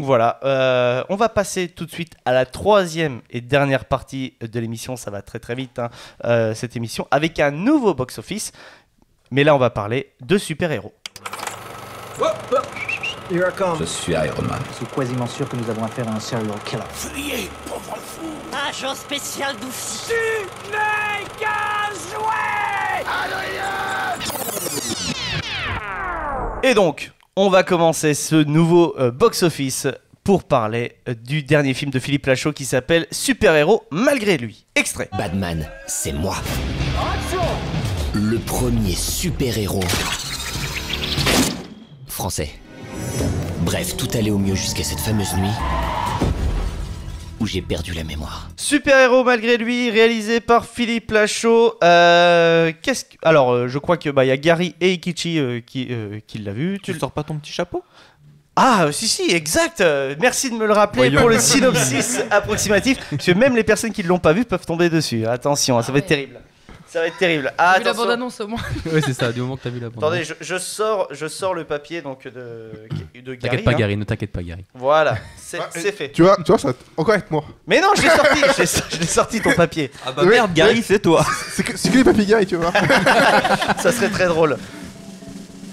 voilà, on va passer tout de suite à la troisième et dernière partie de l'émission. Ça va très très vite cette émission avec un nouveau box-office, mais là on va parler de super-héros.
Je suis Iron Man.
Je suis quasiment sûr que nous avons affaire à un serial killer.
Fuyez, pauvre fou.
Agent spécial d'Oufsi.
Tu n'es qu'un jouet.
Et donc, on va commencer ce nouveau box-office pour parler du dernier film de Philippe Lachaud qui s'appelle Super-héros malgré lui. Extrait.
Batman, c'est moi. Le premier super-héros français. Bref, tout allait au mieux jusqu'à cette fameuse nuit où j'ai perdu la mémoire.
Super-héros malgré lui, réalisé par Philippe Lachaud. Alors, je crois que y a Gary et Ikichi qui l'a vu.
Tu sors pas ton petit chapeau ?
Ah, si, exact. Merci de me le rappeler.
Voyons.
Pour le synopsis approximatif. Parce que même les personnes qui ne l'ont pas vu peuvent tomber dessus. Attention, ça va être terrible. Ça va être terrible.
J'ai vu la
attention.
bande-annonce au moins.
Ouais, c'est ça, du moment que t'as vu la bande.
Attendez, je sors le papier donc de Gary.
T'inquiète pas,
hein.
Gary, ne t'inquiète pas, Gary.
Voilà, c'est fait.
Tu vois, ça va encore être moi.
Mais non, je l'ai sorti, je l'ai sorti ton papier.
Ah bah merde, Gary, c'est toi.
C'est que les papiers Gary, tu vois.
Ça serait très drôle.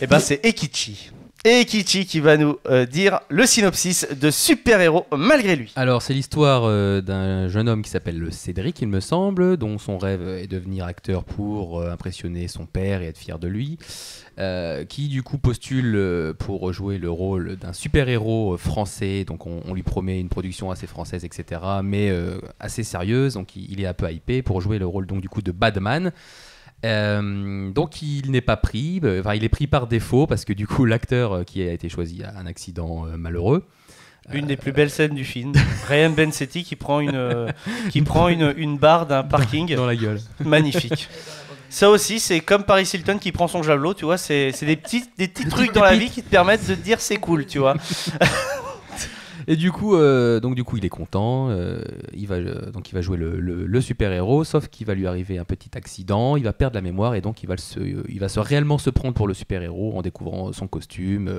Et ben c'est Ekichi. Ekichi qui va nous dire le synopsis de Super-héros malgré lui.
Alors, c'est l'histoire d'un jeune homme qui s'appelle Cédric, il me semble, dont son rêve est de devenir acteur pour impressionner son père et être fier de lui, qui du coup postule pour jouer le rôle d'un super-héros français. Donc, on lui promet une production assez française, etc., mais assez sérieuse. Donc, il est un peu hypé pour jouer le rôle donc, du coup, de Batman. Donc il n'est pas pris, il est pris par défaut parce que du coup l'acteur qui a été choisi a un accident malheureux.
Une des plus belles scènes du film, Ryan Bensetti qui prend une barre d'un parking
dans la gueule.
Magnifique. Ça aussi, c'est comme Paris Hilton qui prend son javelot, tu vois, c'est des petits trucs dans la vie qui te permettent de te dire c'est cool, tu vois.
Et du coup, il est content. Il va jouer le super-héros, sauf qu'il va lui arriver un petit accident. Il va perdre la mémoire et donc il va réellement se prendre pour le super-héros en découvrant son costume,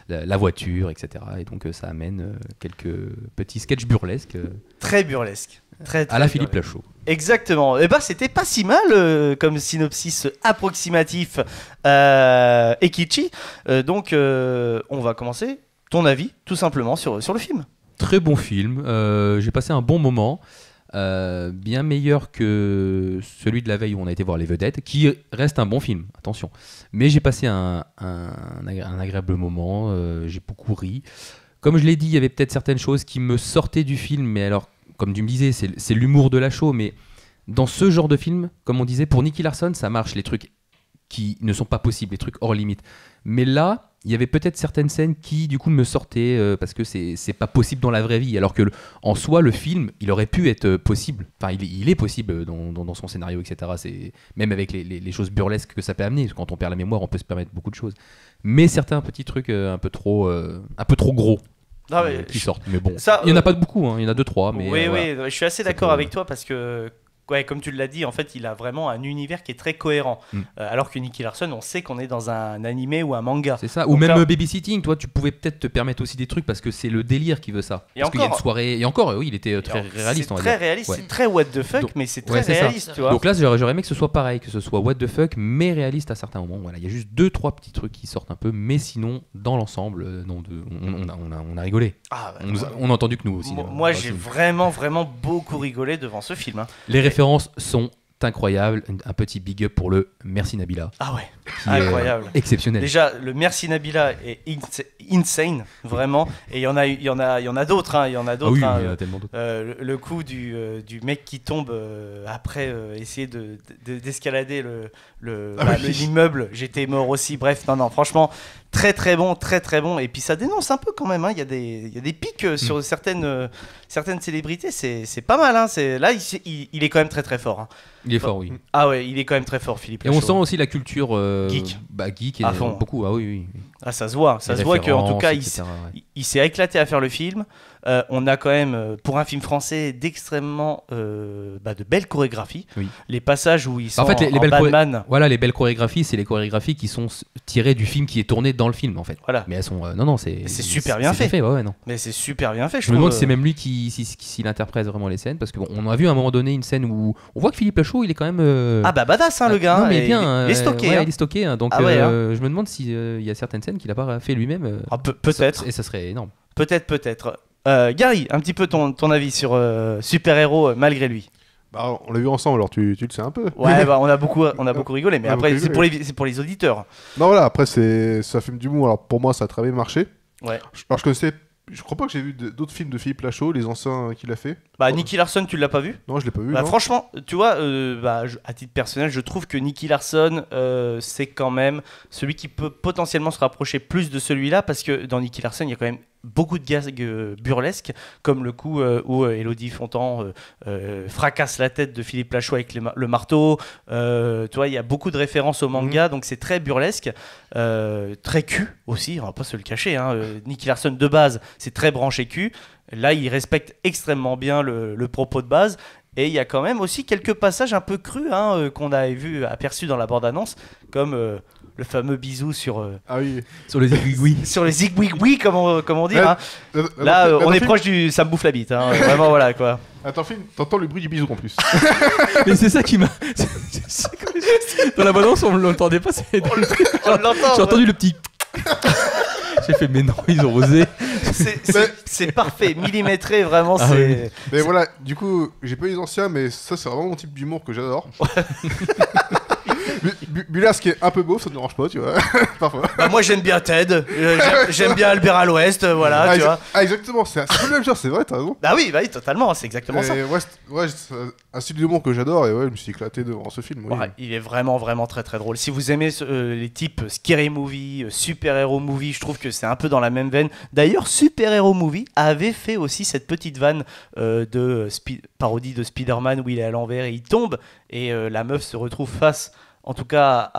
la voiture, etc. Et donc ça amène quelques petits sketchs burlesques.
Très burlesques. Très,
à la Philippe Lachaud.
Exactement. Et c'était pas si mal comme synopsis approximatif et kitschy. Donc, on va commencer. Ton avis, tout simplement, sur le film.
Très bon film. J'ai passé un bon moment. Bien meilleur que celui de la veille où on a été voir Les Vedettes, qui reste un bon film, attention. Mais j'ai passé un agréable moment, j'ai beaucoup ri. Comme je l'ai dit, il y avait peut-être certaines choses qui me sortaient du film, mais alors, comme tu me disais, c'est l'humour de Lachaud, mais dans ce genre de film, comme on disait, pour Nicky Larson, ça marche, les trucs qui ne sont pas possibles, les trucs hors limite. Mais là, il y avait peut-être certaines scènes qui du coup me sortaient parce que c'est pas possible dans la vraie vie, alors que en soi le film il aurait pu être possible, enfin il est possible dans son scénario, etc. C'est même avec les choses burlesques que ça peut amener. Quand on perd la mémoire on peut se permettre beaucoup de choses, mais certains petits trucs un peu trop gros qui sortent. Mais bon, ça, il y en a pas beaucoup, hein. Il y en a 2-3, mais
oui,
voilà.
je suis assez d'accord avec toi parce que ouais, comme tu l'as dit, en fait, il a vraiment un univers qui est très cohérent. Alors que Nicky Larson, on sait qu'on est dans un animé ou un manga.
C'est ça. Ou même Babysitting, toi, tu pouvais peut-être te permettre aussi des trucs parce que c'est le délire qui veut ça. Parce qu'il y a une soirée. Et encore, oui, il était très réaliste.
C'est très réaliste, ouais. C'est très what the fuck, donc, mais c'est très réaliste, tu vois.
Donc là, j'aurais aimé que ce soit pareil, que ce soit what the fuck, mais réaliste à certains moments. Voilà, il y a juste 2-3 petits trucs qui sortent un peu, mais sinon, dans l'ensemble, on a rigolé. Ah, bah, on a entendu que nous aussi.
Moi, j'ai vraiment beaucoup rigolé devant ce film. Hein.
Les références sont incroyable, un petit big up pour le Merci Nabila.
Ah ouais, incroyable,
exceptionnel.
Déjà le Merci Nabila est insane, vraiment. Et il y en a d'autres, hein. Il y en a d'autres.
Ah oui, il y en a tellement d'autres.
Le coup du mec qui tombe après essayer d'escalader l'immeuble. J'étais mort aussi. Bref, non, franchement. Très bon. Et puis ça dénonce un peu quand même. Hein. Il y a des pics sur certaines célébrités. C'est pas mal. Hein. Là, il est quand même très fort. Hein.
Il est fort, oui.
Ah ouais, il est quand même très fort, Philippe.
Et
Lachaud.
On sent aussi la culture geek et
à fond.
Beaucoup. Ah oui.
Ah, ça se voit. Ça se voit qu'en tout cas, il s'est éclaté à faire le film. On a quand même, pour un film français, d'extrêmement de belles chorégraphies. Oui. Les passages où ils sont en Batman.
Voilà, les belles chorégraphies, c'est les chorégraphies qui sont tirées du film qui est tourné dans le film, en fait.
Voilà.
Mais elles sont...
c'est super bien fait.
Non.
Mais c'est super bien fait,
je me demande si c'est même lui qui interprète vraiment les scènes, parce qu'on a vu à un moment donné une scène où on voit que Philippe Lachaud, il est quand même...
badass, hein, le gars.
Non, mais bien.
Il est stocké.
Il est stocké. Hein, donc, je me demande s'il y a certaines scènes qu'il n'a pas fait lui-même.
Peut-être.
Et ça serait énorme.
Peut-être. Gary, un petit peu ton avis sur super-héros malgré lui.
Bah, on l'a vu ensemble, alors tu le sais un peu.
Ouais, on a beaucoup rigolé, mais après c'est pour les auditeurs.
Non, voilà, après c'est un film d'humour, alors pour moi ça a très bien marché.
Ouais.
Alors je crois pas que j'ai vu d'autres films de Philippe Lachaud, les anciens qu'il a fait.
Nicky Larson, tu l'as pas vu ?
Non, je l'ai pas vu.
Franchement, tu vois, à titre personnel, je trouve que Nicky Larson, c'est quand même celui qui peut potentiellement se rapprocher plus de celui-là, parce que dans Nicky Larson, il y a quand même beaucoup de gags burlesques, comme le coup où Élodie Fontan fracasse la tête de Philippe Lachaud avec le marteau. Tu vois, il y a beaucoup de références au manga, donc c'est très burlesque, très cul aussi, on va pas se le cacher. Hein. Nicky Larson de base, c'est très branché cul. Là, il respecte extrêmement bien le propos de base. Et il y a quand même aussi quelques passages un peu crus qu'on a aperçus dans la bande-annonce, comme le fameux bisou sur
le zigouigoui.
Sur le zigouigoui, comme on dit. Hein. Là, on est proche du ça me bouffe la bite. Hein. Vraiment, voilà quoi.
Attends, t'entends le bruit du bisou en plus.
Mais c'est ça qui m'a. Dans la bande-annonce, on ne l'entendait pas.
On l'entend.
J'ai entendu le petit. J'ai fait, mais non, ils ont osé.
C'est parfait, millimétré, vraiment.
Oui. Mais voilà, du coup, j'ai pas eu les anciens, mais ça, c'est vraiment mon type d'humour que j'adore. Bulas qui est un peu beau, ça ne dérange pas, tu vois. Parfois.
Moi, j'aime bien Ted, j'aime bien Albert à l'Ouest, voilà, tu vois.
Ah, exactement, c'est le même genre, c'est vrai, t'as raison.
Ah oui, totalement, c'est exactement ça.
Ouais, c'est un style d'humour que j'adore, et ouais, je me suis éclaté devant ce film. Oui.
Ouais, il est vraiment très très drôle. Si vous aimez les types Scary Movie, Super Hero Movie, je trouve que c'est un peu dans la même veine. D'ailleurs, Super Hero Movie avait fait aussi cette petite vanne de parodie de Spider-Man où il est à l'envers et il tombe, et la meuf se retrouve face, en tout cas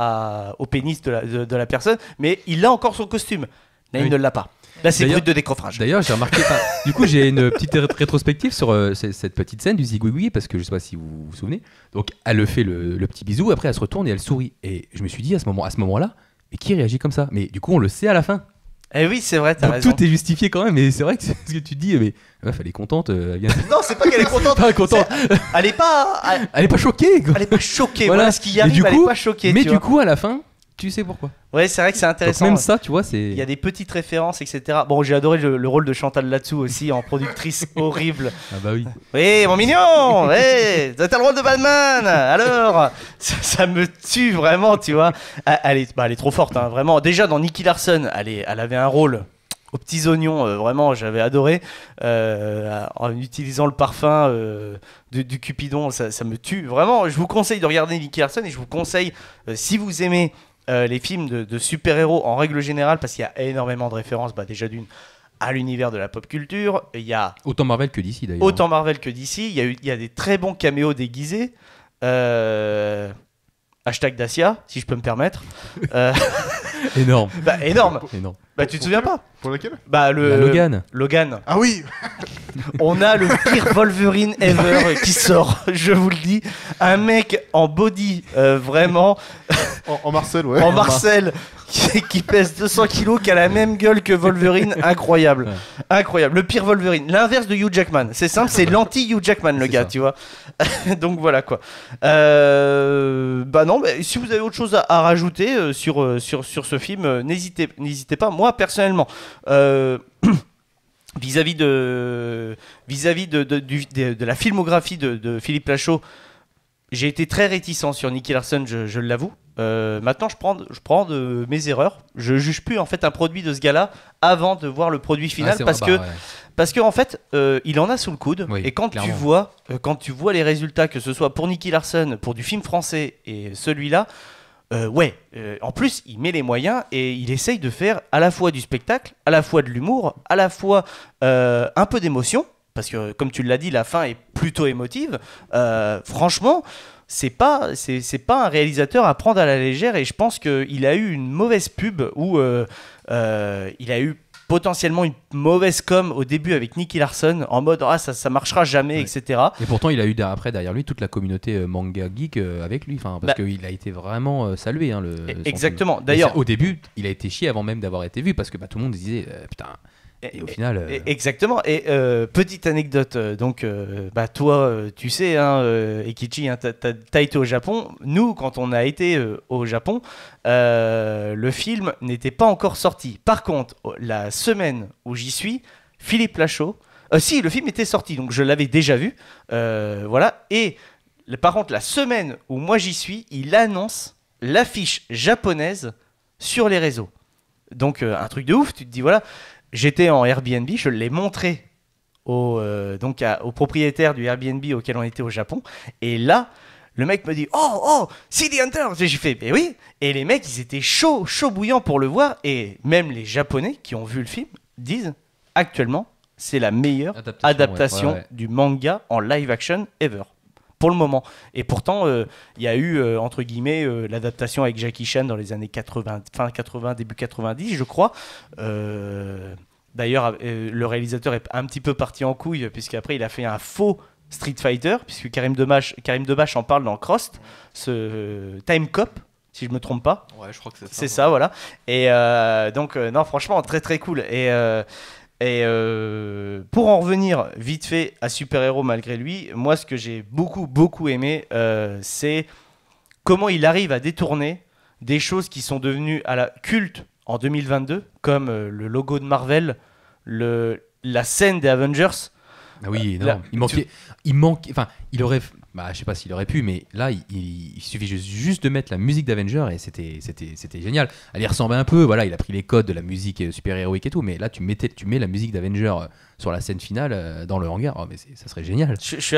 au pénis de la personne, mais il a encore son costume. Là, il ne l'a pas. Là, c'est brut de décoffrage.
D'ailleurs, j'ai remarqué. Du coup, j'ai une petite rétrospective sur cette petite scène du zigouigoui, parce que je sais pas si vous vous souvenez. Donc, elle le fait le petit bisou, après elle se retourne et elle sourit. Et je me suis dit à ce moment-là, mais qui réagit comme ça ? Mais du coup, on le sait à la fin.
Eh oui, c'est vrai, t'as
Donc
raison.
tout est justifié quand même, mais c'est vrai que c'est ce que tu dis, mais la meuf elle est contente.
Non, c'est pas qu'elle est contente.
Pas contente.
Elle est pas.
Elle est pas choquée, quoi.
Elle est pas choquée.
Voilà.
Voilà ce qui y
Et
arrive.
du
Elle
coup-
est pas choquée.
Mais
tu
du
vois.
coup, à la fin, tu sais pourquoi.
Ouais, c'est vrai que c'est
Donc
intéressant.
même ça, tu vois, c'est.
Il y a des petites références, etc. Bon, j'ai adoré le rôle de Chantal là-dessous aussi, en productrice horrible.
Ah bah oui.
Oui, mon mignon, oui, t'as le rôle de Batman. Alors, ça me tue vraiment, tu vois. Elle est trop forte, hein, vraiment. Déjà dans Nicky Larson, elle avait un rôle aux petits oignons, vraiment, j'avais adoré. En utilisant le parfum du Cupidon, ça me tue. Vraiment, je vous conseille de regarder Nicky Larson et je vous conseille, si vous aimez les films de super-héros en règle générale, parce qu'il y a énormément de références, déjà d'une à l'univers de la pop culture. Il y a
autant Marvel que DC d'ailleurs.
Autant Marvel que DC. Il y a des très bons caméos déguisés. Hashtag Dacia, si je peux me permettre.
Énorme.
Énorme.
Énorme.
Tu te souviens pas?
Pour lequel?
La Logan.
Logan.
Ah oui.
On a le pire Wolverine ever qui sort, je vous le dis. Un mec en body, vraiment.
En Marcel, ouais.
En Marcel, qui pèse 200 kilos, qui a la même gueule que Wolverine. Incroyable.
Ouais.
Incroyable. Le pire Wolverine. L'inverse de Hugh Jackman. C'est simple, c'est l'anti-Hugh Jackman, le gars,
ça.
tu vois. Donc voilà quoi. Non, mais si vous avez autre chose à rajouter sur ce film, n'hésitez pas. Moi, personnellement, vis-à-vis de la filmographie de Philippe Lachaud, j'ai été très réticent sur Nicky Larson, je l'avoue. Maintenant, je prends de mes erreurs. Je juge plus en fait un produit de ce gars-là avant de voir le produit final, parce que en fait, il en a sous le coude.
Oui,
et quand tu vois les résultats, que ce soit pour Nicky Larson, pour du film français et celui-là, en plus, il met les moyens et il essaye de faire à la fois du spectacle, à la fois de l'humour, à la fois un peu d'émotion, parce que comme tu l'as dit, la fin est plutôt émotive. Franchement, c'est pas un réalisateur à prendre à la légère, et je pense qu'il a eu une mauvaise pub où il a eu potentiellement une mauvaise com au début avec Nicky Larson, en mode ça marchera jamais, etc.
Et pourtant il a eu après derrière lui toute la communauté manga geek avec lui, parce qu'il a été vraiment salué,
exactement.
Film.
D'ailleurs,
au début il a été chié avant même d'avoir été vu, parce que tout le monde disait putain. Et au final.
Exactement. Et petite anecdote, toi, tu sais, Ekichi, t'as été au Japon. Nous, quand on a été au Japon, le film n'était pas encore sorti. Par contre, la semaine où j'y suis, Philippe Lachaud, si, le film était sorti, donc je l'avais déjà vu. Voilà. Et par contre, la semaine où moi j'y suis, il annonce l'affiche japonaise sur les réseaux. Donc, un truc de ouf, tu te dis, voilà. J'étais en Airbnb, je l'ai montré au propriétaire du Airbnb auquel on était au Japon. Et là, le mec me dit « Oh, see the Hunter !» J'ai fait « Mais oui !» Et les mecs, ils étaient chaud bouillants pour le voir. Et même les Japonais qui ont vu le film disent actuellement, c'est la meilleure adaptation du manga en live action ever. Pour le moment. Et pourtant, il y a eu, entre guillemets, l'adaptation avec Jackie Chan dans les années 80, fin 80, début 90, je crois. D'ailleurs, le réalisateur est un petit peu parti en couille, puisqu'après, il a fait un faux Street Fighter, puisque Karim Debache en parle dans Crossed, ce Time Cop, si je ne me trompe pas.
Ouais, je crois que c'est ça.
C'est ça, voilà. Et donc, non, franchement, très très cool. Et pour en revenir vite fait à Super Héros malgré lui, moi ce que j'ai beaucoup aimé, c'est comment il arrive à détourner des choses qui sont devenues à la culte en 2022, comme le logo de Marvel, la scène des Avengers.
Ah oui, non, il aurait, je sais pas s'il aurait pu, mais là il suffit juste de mettre la musique d'Avengers et c'était génial. Elle y ressemblait un peu, voilà, il a pris les codes de la musique super-héroïque et tout, mais là tu mets la musique d'Avengers sur la scène finale dans le hangar, mais ça serait génial.
Je suis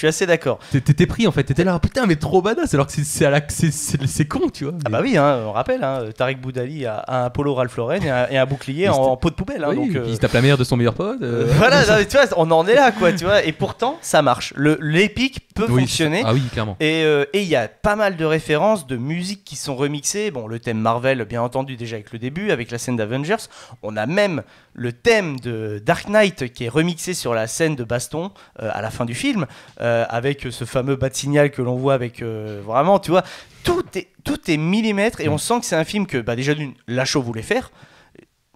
assez d'accord.
T'étais pris en fait, t'étais là, putain, mais trop badass, alors que c'est con, tu vois.
Ah bah oui, on rappelle, Tariq Boudali a un polo Ralph Lauren et un bouclier en peau de poubelle.
Oui,
donc,
il se tape la meilleure de son meilleur pote.
Voilà, non, tu vois, on en est là, quoi, tu vois, et pourtant ça marche. L'épique peut fonctionner.
Ah oui, clairement.
Et il y a pas mal de références de musique qui sont remixées. Bon, le thème Marvel, bien entendu, déjà avec le début, avec la scène d'Avengers. On a même le thème de Dark Knight qui est remixé sur la scène de baston à la fin du film, avec ce fameux bas de signal que l'on voit avec vraiment, tu vois, tout est millimètre, et on sent que c'est un film que déjà d'une Lachaud voulait faire.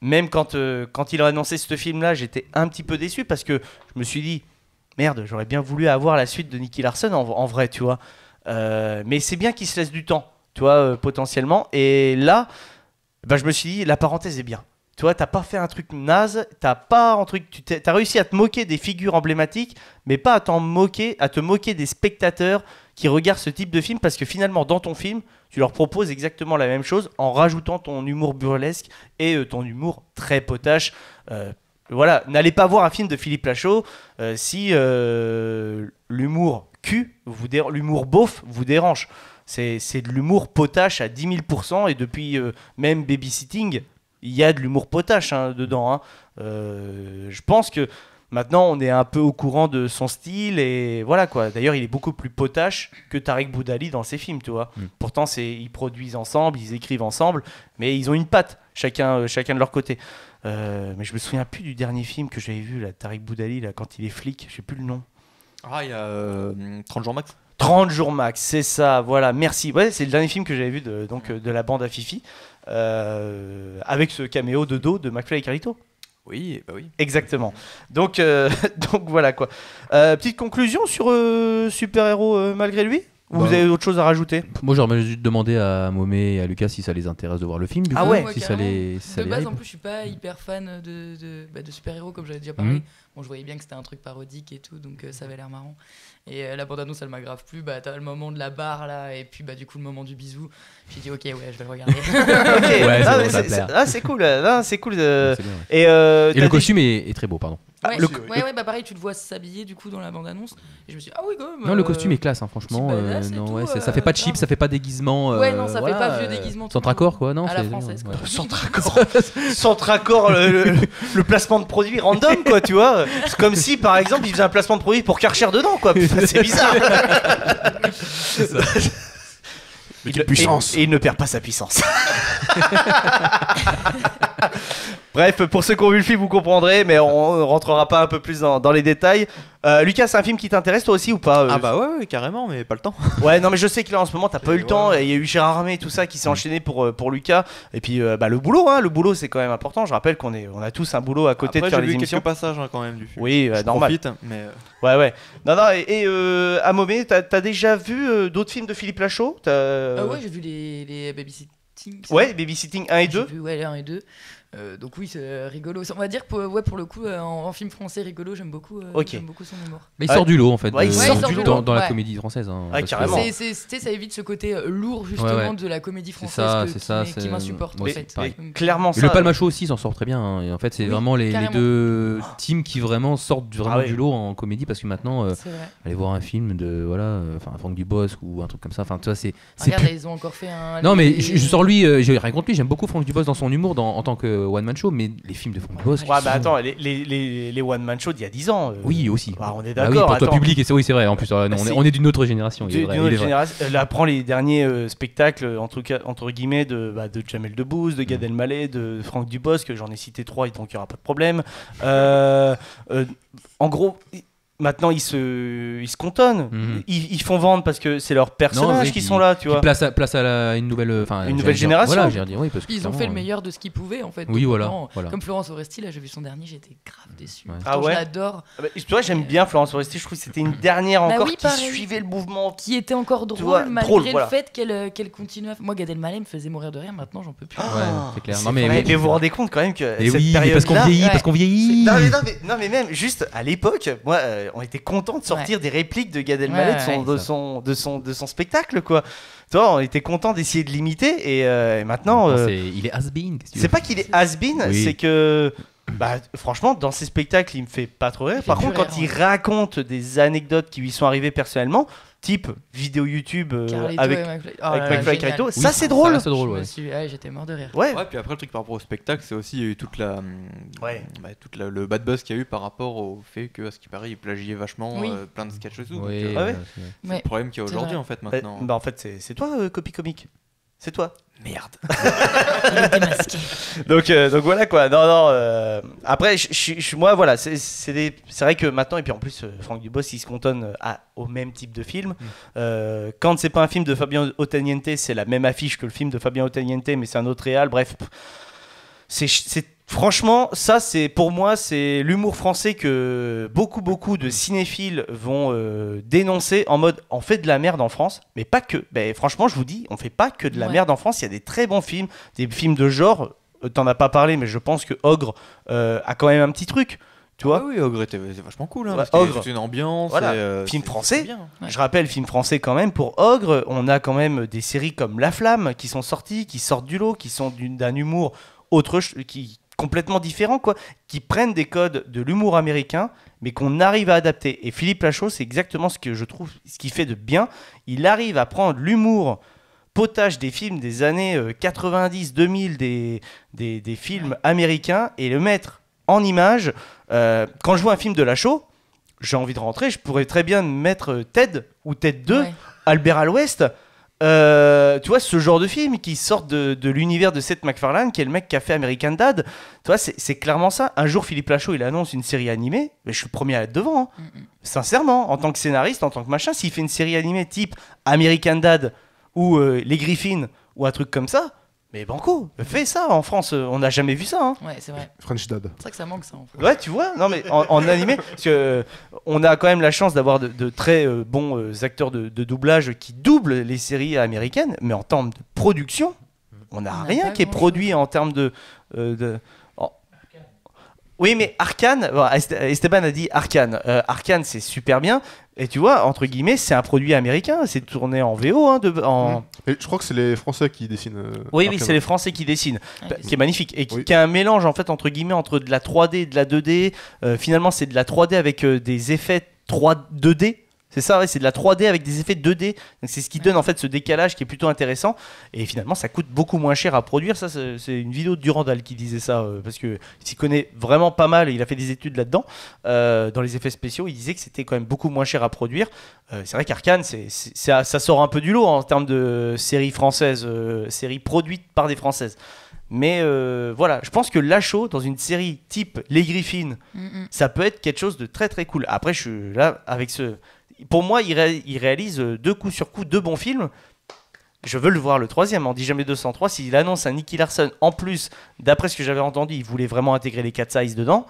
même quand il a annoncé ce film-là, j'étais un petit peu déçu parce que je me suis dit, merde, j'aurais bien voulu avoir la suite de Nicky Larson en vrai, tu vois. Mais c'est bien qu'il se laisse du temps, tu vois, potentiellement. Et là, je me suis dit, la parenthèse est bien. Tu vois, t'as pas fait un truc naze, t'as réussi à te moquer des figures emblématiques, mais pas à te moquer des spectateurs qui regardent ce type de film, parce que finalement, dans ton film, tu leur proposes exactement la même chose en rajoutant ton humour burlesque et ton humour très potache. Voilà, n'allez pas voir un film de Philippe Lachaud si l'humour l'humour beauf vous dérange. C'est de l'humour potache à 10 000%, et depuis même Babysitting, il y a de l'humour potache dedans. Hein. Je pense que maintenant on est un peu au courant de son style, et voilà quoi. D'ailleurs, il est beaucoup plus potache que Tarek Boudali dans ses films, tu vois. Pourtant, ils produisent ensemble, ils écrivent ensemble, mais ils ont une patte, chacun de leur côté. Mais je me souviens plus du dernier film que j'avais vu, là, Tarek Boudali, là, quand il est flic, je sais plus le nom.
Ah, il y a 30 jours max.
30 jours max, c'est ça, voilà, merci. Ouais, c'est le dernier film que j'avais vu de la bande à Fifi, avec ce caméo de dos de McFly et Carlito.
Oui, bah oui.
Exactement. Donc voilà quoi. Petite conclusion sur Super-héros malgré lui. Ou vous avez autre chose à rajouter?
Moi, j'aurais juste demandé à Momé et à Lucas si ça les intéresse de voir le film. Du coup, si ça les
de base, en plus, je suis pas hyper fan de super-héros, comme j'avais déjà parlé. Bon, je voyais bien que c'était un truc parodique et tout, donc ça avait l'air marrant. Et la bande-annonce, elle m'a grave plu. T'as le moment de la barre là, et puis du coup le moment du bisou. J'ai dit ok, ouais, je vais le regarder.
C'est cool. C'est cool.
Et le costume est très beau, pardon.
Ouais, pareil, tu le vois s'habiller du coup dans la bande-annonce. Et je me suis dit, ah oui, quand même.
Non, le costume est classe, hein, franchement. Ça fait pas cheap, ça fait pas déguisement.
Ouais, non, ça fait pas vieux déguisement.
Centracor, quoi, non?
À la française, quoi.
Centracor, le placement de produit random, quoi, tu vois. C'est comme si, par exemple, il faisait un placement de produit pour Karcher dedans, quoi. C'est bizarre.
C'est ça.
Et il ne perd pas sa puissance. Bref, pour ceux qui ont vu le film, vous comprendrez, mais on ne rentrera pas un peu plus dans les détails. Lucas, c'est un film qui t'intéresse toi aussi ou pas?
Ah bah ouais, carrément, mais pas le temps.
Ouais, non mais je sais que là en ce moment t'as pas eu le temps. Il y a eu Gérard Armé et tout ça qui s'est enchaîné pour Lucas. Et puis le boulot, le boulot c'est quand même important. Je rappelle qu'on a tous un boulot à côté.
Après,
de faire
j'ai
les
vu
émissions.
quelques passages quand même du film.
Oui, normal.
Profite, mais
ouais. Non, et à Momé, t'as déjà vu d'autres films de Philippe Lachaud?
Ouais, j'ai vu les Babysitting.
Ouais, Babysitting 1 et 2.
J'ai vu, ouais, 1 et 2. Donc oui, c'est rigolo. On va dire que pour le coup, en film français rigolo, j'aime beaucoup son humour.
Mais il sort du lot en fait.
Ouais,
il
sort
du lot dans la comédie française.
Carrément.
Ça évite ce côté lourd justement de la comédie française qui m'insupporte en fait.
Clairement ça.
Le Palmacho aussi s'en sort très bien. Et en fait, c'est vraiment les deux teams qui vraiment sortent du lot en comédie, parce que maintenant, aller voir un film de Franck Dubosc ou un truc comme ça. Enfin, tu vois, c'est.
Regarde, ils ont encore fait un.
Non, mais je sors lui. J'ai rien contre lui. J'aime beaucoup Franck Dubosc dans son humour en tant que one man show, mais les films de Franck Dubosc.
Ouais, bah attends, les one man show d'il y a 10 ans.
Oui, aussi.
On est d'accord.
Pour toi public, et c'est vrai. En plus, on est d'une autre génération.
Là, prends les derniers spectacles entre guillemets de Jamel Debbouze, de Gad Elmaleh, de Franck Dubosc. J'en ai cité 3, donc il n'y aura pas de problème. En gros. Maintenant, ils se cantonnent. Ils font vendre parce que c'est leurs personnages qui sont là, tu vois.
Place à une nouvelle
génération.
Voilà, j'ai dire, oui, parce
ils ont fait le meilleur de ce qu'ils pouvaient, en fait.
Oui, voilà.
Comme Florence Foresti, là, j'ai vu son dernier, j'étais grave déçu.
Ah ouais.
Je l'adore.
Tu vois, j'aime bien Florence Foresti. Je trouve que c'était une dernière encore qui suivait le mouvement,
qui était encore drôle malgré le fait qu'elle continue. Moi, Gad Elmaleh me faisait mourir de rire. Maintenant, j'en peux plus.
Ouais, c'est clair.
Mais vous vous rendez compte quand même que
cette période, parce qu'on vieillit.
Non, mais même juste à l'époque, moi. On était content de sortir des répliques de Gad Elmaleh de son spectacle, quoi. Toi, on était content d'essayer de l'imiter, et maintenant
il est has-been.
C'est pas qu'il est has-been, c'est que franchement, dans ses spectacles, il me fait pas trop rire. Par contre, quand il raconte des anecdotes qui lui sont arrivées personnellement, type vidéo YouTube avec McFly et Carlito, ça c'est drôle.
J'étais mort de rire.
Ouais, puis après le truc par rapport au spectacle, c'est aussi il y a eu toute le bad buzz qu'il y a eu par rapport au fait que, à ce qui paraît, il plagiait vachement plein de sketchs et tout. C'est le problème qu'il y a aujourd'hui en fait maintenant.
En fait, c'est toi, Copy Comique. C'est toi. Merde.
Il était masqué.
Donc voilà quoi. Non. Après, moi voilà, c'est vrai que maintenant, et puis en plus, Franck Dubosc il se cantonne au même type de film. Quand c'est pas un film de Fabien Ottaniente, c'est la même affiche que le film de Fabien Ottaniente, mais c'est un autre réal. Bref, c'est Franchement, ça c'est pour moi c'est l'humour français que beaucoup de cinéphiles vont dénoncer en mode on fait de la merde en France, mais pas que. Ben, franchement, je vous dis, on fait pas que de la merde en France. Il y a des très bons films, des films de genre. T'en as pas parlé, mais je pense que Ogre a quand même un petit truc. Tu vois ?
Oui, Ogre était vachement cool. Hein,
Ouais,
parce
Ogre,
c'est une ambiance.
voilà, film français.
bien.
Ouais.
Je rappelle, film français quand même pour Ogre. On a quand même des séries comme La Flamme qui sont sorties, qui sortent du lot, qui sont d'un humour qui complètement différent, quoi, qui prennent des codes de l'humour américain, mais qu'on arrive à adapter. Et Philippe Lachaud, c'est exactement ce que je trouve, ce qu'il fait de bien. Il arrive à prendre l'humour potage des films des années 90, 2000, des films américains, et le mettre en image. Quand je vois un film de Lachaud, j'ai envie de rentrer, je pourrais très bien mettre Ted ou Ted 2, Albert à l'Ouest. Tu vois, ce genre de film qui sort de l'univers de Seth MacFarlane, qui est le mec qui a fait American Dad. Tu vois, c'est clairement ça. Un jour, Philippe Lachaud, il annonce une série animée, mais je suis le premier à être devant. Hein. Sincèrement, en tant que scénariste, en tant que machin, s'il fait une série animée type American Dad ou Les Griffins ou un truc comme ça, mais banco, fais ça. En France, on n'a jamais vu ça. Hein.
Ouais, c'est vrai.
French Dad.
C'est vrai que ça manque ça en France.
Ouais, tu vois, non mais en animé, parce que on a quand même la chance d'avoir de très bons acteurs de doublage qui doublent les séries américaines, mais en termes de production, on n'a rien qui est produit en termes de. Oui, mais Arcane, bon, Esteban a dit Arcane. Arcane, c'est super bien. Et tu vois, entre guillemets, c'est un produit américain. C'est tourné en VO.
Et je crois que c'est les Français qui dessinent.
Oui, c'est les Français qui dessinent. Qui est magnifique. Et qui a un mélange, en fait, entre guillemets, entre de la 3D et de la 2D. Finalement, c'est de la 3D avec des effets 2D. C'est ça, ouais, c'est de la 3D avec des effets 2D. Donc c'est ce qui donne en fait ce décalage qui est plutôt intéressant. Et finalement, ça coûte beaucoup moins cher à produire. Ça, c'est une vidéo de Durandal qui disait ça parce que s'y connaît vraiment pas mal. Il a fait des études là-dedans dans les effets spéciaux. Il disait que c'était quand même beaucoup moins cher à produire. C'est vrai qu'Arcane, ça sort un peu du lot en termes de séries françaises, séries produites par des Françaises. Mais voilà, je pense que Lachaud dans une série type Les Griffins, ça peut être quelque chose de très très cool. Après, je suis là avec ce. Pour moi, il réalise deux coups sur coup, deux bons films. Je veux le voir le troisième. On dit jamais 203. S'il annonce un Nicky Larson, en plus, d'après ce que j'avais entendu, il voulait vraiment intégrer les Cat Size dedans.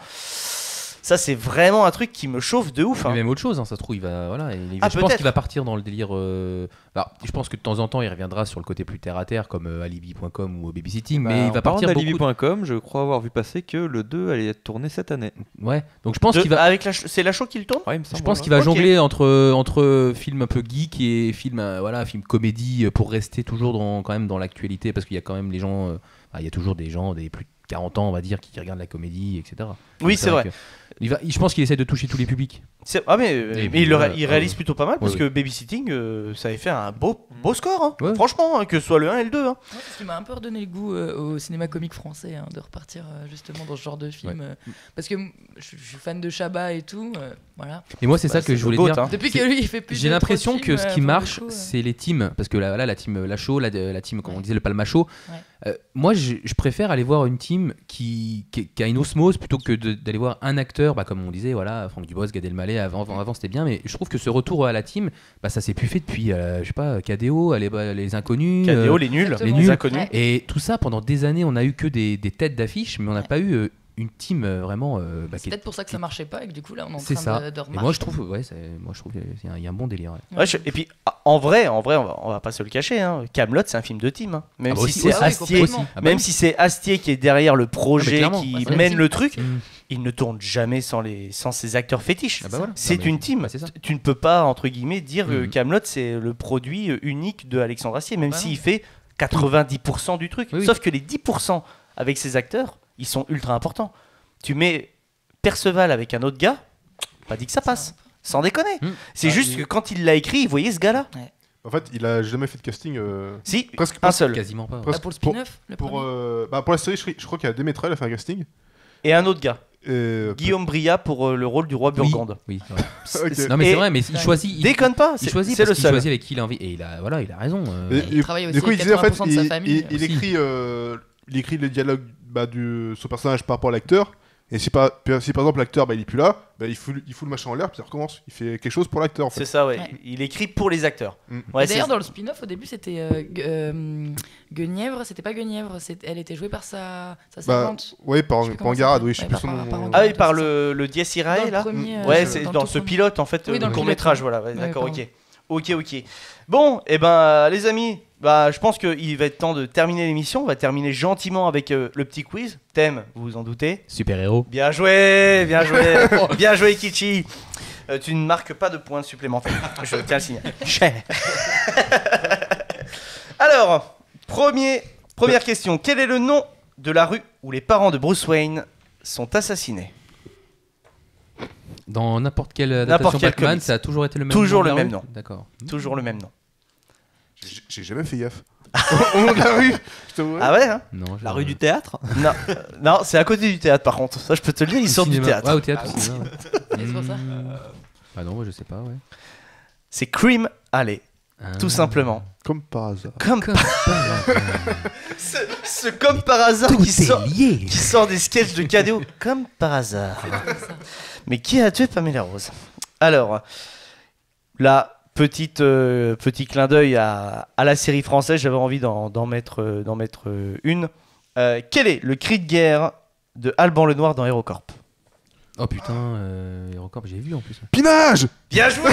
Ça, c'est vraiment un truc qui me chauffe de ouf.
Mais même autre chose, hein, ça se trouve, il va. Voilà, je pense qu'il va partir dans le délire. Alors, je pense que de temps en temps, il reviendra sur le côté plus terre à terre, comme Alibi.com ou Babysitting. Mais il va partir beaucoup.
Alibi.com, je crois avoir vu passer que le 2 allait être tourné cette année.
Ouais, donc je pense qu'il va.
C'est Lachaud qui le tourne.
Ouais, il me semble,
je pense qu'il va jongler entre films un peu geek et films comédie pour rester toujours quand même dans l'actualité, parce qu'il y a quand même les gens. Il y a toujours des gens, des plus de 40 ans, on va dire, qui regardent la comédie, etc.
Oui, c'est vrai.
Je pense qu'il essaie de toucher tous les publics.
Mais il réalise plutôt pas mal, parce que Babysitting, ça avait fait un beau score. Hein. Ouais. Franchement, que ce soit le 1 et le 2. Hein.
Ouais, ce qui m'a un peu redonné le goût au cinéma comique français, de repartir justement dans ce genre de film. Parce que je suis fan de Chabat et tout. Voilà.
Et moi, c'est ça que je voulais dire.
Hein. Depuis que lui, il fait plus.
J'ai l'impression que ce qui marche, c'est les teams. Parce que la team Lachaud, la team, comme on disait, le Palmacho. Moi, je préfère aller voir une team qui a une osmose plutôt que d'aller voir un acteur, comme on disait, voilà, Franck Dubosc, Gad Elmaleh, avant c'était bien, mais je trouve que ce retour à la team, ça s'est plus fait depuis, je sais pas, KDO, les Inconnus,
KDO, les nuls, les Inconnus.
Et tout ça, pendant des années, on a eu que des têtes d'affiche, mais on n'a pas eu une team vraiment.
C'est peut-être pour ça que ça marchait pas et que du coup là on est en
train
de remarcher.
Et moi je trouve qu'il y a un bon délire.
Ouais. Ouais, et puis en vrai, on va pas se le cacher. Kaamelott, c'est un film de team. Même si c'est Astier, si c'est Astier qui est derrière le projet, qui mène le truc, il ne tourne jamais sans ses acteurs fétiches. C'est une team. Tu ne peux pas entre guillemets dire que Kaamelott c'est le produit unique de Alexandre Astier, même s'il fait 90% du truc. Sauf que les 10% avec ses acteurs, ils sont ultra importants. Tu mets Perceval avec un autre gars, pas dit que ça passe. Sans déconner. C'est juste que quand il l'a écrit, il voyait ce gars-là.
Ouais. En fait, il a jamais fait de casting.
Si,
presque
un seul.
Quasiment pas.
Pour le spin-off
pour la série, je crois qu'il y a Demetrel a fait un casting.
Et un autre gars. Guillaume Briat pour le rôle du roi Burgonde.
Oui. Okay. Non mais c'est vrai, mais il choisit.
Déconne pas.
Il choisit parce qu'il choisit avec qui il a envie. Et il a raison.
Il travaille aussi
du coup,
avec 80% de sa famille.
Il écrit les dialogues de son personnage par rapport à l'acteur, Et si par exemple l'acteur il est plus là, il fout le machin en l'air puis il recommence. Il fait quelque chose pour l'acteur en fait.
C'est ça, ouais. Il écrit pour les acteurs.
Ouais, d'ailleurs, dans le spin-off, au début, c'était Guenièvre. C'était pas Guenièvre, elle était jouée par sa servante.
Oui, par Angarade, oui, je sais plus son nom.
Ah oui, par le Dies Irae, là.
Ouais,
c'est dans ce pilote, en fait, le court-métrage, voilà. D'accord, ok. Ok. Bon, et ben, les amis, je pense qu'il va être temps de terminer l'émission. On va terminer gentiment avec le petit quiz. Thème, vous vous en doutez.
Super-héros.
Bien joué. Bien joué, Kichi. Tu ne marques pas de points supplémentaires. Je tiens à le signaler. Alors, première question. Quel est le nom de la rue où les parents de Bruce Wayne sont assassinés?
Dans n'importe quelle adaptation Batman,
comics.
ça a toujours été le même
Toujours
nom.
le même nom.
D'accord.
Toujours le même nom.
J'ai jamais fait gaffe. Au nom de la rue.
Ah ouais, hein?
Non,
la rue du théâtre?
Non, c'est à côté du théâtre par contre. Ça, je peux te le dire, ils sortent du théâtre.
Ouais, au théâtre aussi.
C'est pour ça.
Ah non, je sais pas, ouais.
C'est Cream Alley. Tout simplement.
Comme par hasard.
Comme par ce comme par hasard qui sort des sketchs de cadeaux. Comme par hasard. Mais qui a tué Pamela Rose? Alors, là, petit clin d'œil à la série française, j'avais envie d'en mettre une. Quel est le cri de guerre de Alban Lenoir dans HeroCorp?
Oh putain, HeroCorp, j'ai vu en plus.
Pinage!
Bien joué!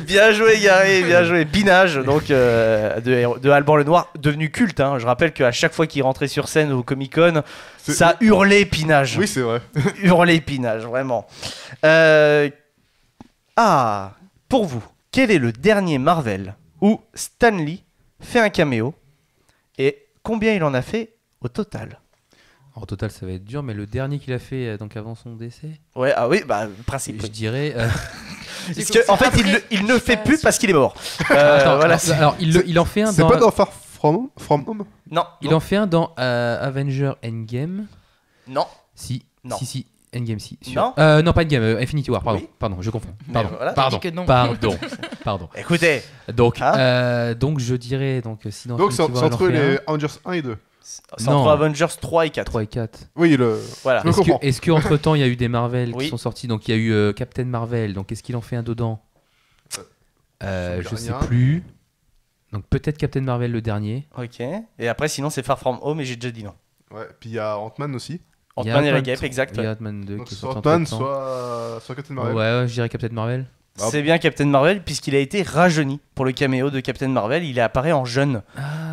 Bien joué, Gary, bien joué. Binage, donc de Alban Lenoir, devenu culte. Hein. Je rappelle qu'à chaque fois qu'il rentrait sur scène au Comic-Con, ça hurlait Pinage.
Oui, c'est vrai.
Hurlait Pinage, vraiment. Pour vous, quel est le dernier Marvel où Stan Lee fait un caméo et combien il en a fait au total?
Au total, ça va être dur, mais le dernier qu'il a fait donc avant son décès.
Ouais, principe.
Je dirais.
Parce que, en fait, il ne fait plus parce qu'il est mort.
Attends,
voilà.
Alors, il en fait un dans.
C'est pas dans Far From Home?
Non.
Il en fait un dans Avenger Endgame.
Non.
Si.
Non.
Si. Endgame, si.
Non.
Non, pas Endgame, Infinity War, pardon.
Oui.
Pardon, je confonds.
Voilà.
Pardon.
Écoutez.
Donc je dirais. Donc
c'est entre les Avengers 1 et 2.
C'est entre Avengers 3 et 4.
3 et 4.
Oui,
voilà.
Est-ce qu'entre temps il y a eu des Marvel qui sont sortis? Donc il y a eu Captain Marvel. Donc est-ce qu'il en fait un dedans? Je sais plus. Donc peut-être Captain Marvel le dernier.
Ok. Et après sinon c'est Far From Home et j'ai déjà dit non.
Ouais. Puis il y a Ant-Man aussi.
Ant-Man et la Guêpe, exact.
Il y a Ant-Man 2
donc
qui est
soit
sorti
Ant-Man,
entre-temps.
soit Captain Marvel.
Ouais, je dirais Captain Marvel.
C'est bien Captain Marvel puisqu'il a été rajeuni pour le caméo de Captain Marvel. Il apparaît en jeune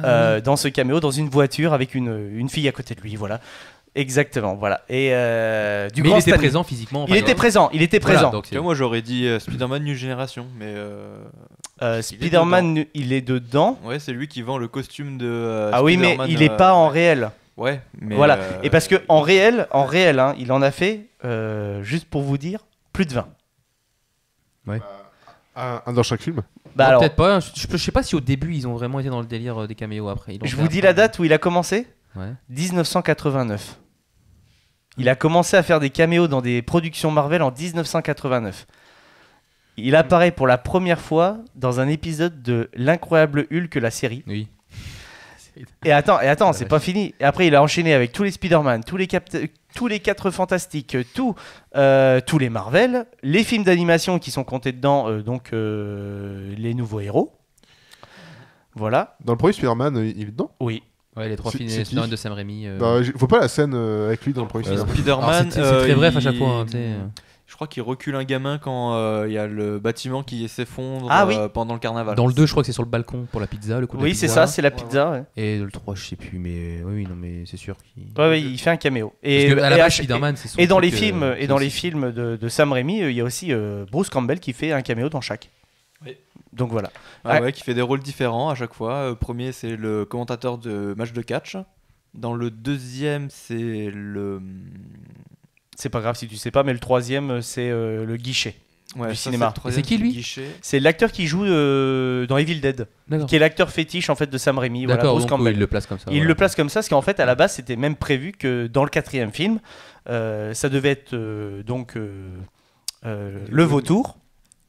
dans ce caméo dans une voiture avec une fille à côté de lui. Voilà. Exactement. Voilà. Et
mais il était présent physiquement.
Il était présent.
Voilà, donc
moi j'aurais dit Spider-Man New Generation, mais
Spider-Man il est dedans.
Ouais, c'est lui qui vend le costume de.
Ah oui, mais il est pas en réel.
Ouais, mais
voilà. Et parce que en réel, hein, il en a fait juste pour vous dire plus de 20.
Ouais.
Un dans chaque film.
Alors, peut-être pas. Je sais pas si au début ils ont vraiment été dans le délire des caméos après.
Je vous dis la date où il a commencé.
Ouais.
1989. Il a commencé à faire des caméos dans des productions Marvel en 1989. Il apparaît pour la première fois dans un épisode de L'Incroyable Hulk, la série.
Oui.
Et attends, c'est pas fini. Et après, il a enchaîné avec tous les Spider-Man, tous les 4 Fantastiques, tous les Marvel, les films d'animation qui sont comptés dedans, les nouveaux héros. Voilà.
Dans le premier Spider-Man, il est dedans?
Oui.
Ouais, les 3 films Spider-Man de Sam Raimi.
Faut pas la scène avec lui dans le premier Spider-Man.
Spider-Man,
c'est très bref à chaque fois.
Je crois qu'il recule un gamin quand il y a le bâtiment qui s'effondre pendant le carnaval.
Dans le 2, je crois que c'est sur le balcon pour la pizza. Le coup de la
oui,
pizza.
c'est ça, c'est la pizza. Ouais.
Et le 3, je sais plus, mais oui, non, mais c'est sûr qu'il.
Ouais, il fait un caméo. Et
parce que à la base, Spider-Man, c'est son
et dans
truc,
les films de Sam Raimi, il y a aussi Bruce Campbell qui fait un caméo dans chaque.
Oui.
Donc voilà.
Qui fait des rôles différents à chaque fois. Premier, c'est le commentateur de match de catch. Dans le deuxième, c'est le.
C'est pas grave si tu sais pas, mais le troisième, c'est le guichet du cinéma.
C'est qui lui?
C'est l'acteur qui joue dans Evil Dead, qui est l'acteur fétiche en fait de Sam Raimi.
D'accord,
voilà, Bruce Campbell.
il le place comme ça.
Il le place comme ça, parce qu'en fait, à la base, c'était même prévu que dans le 4e film, ça devait être le vautour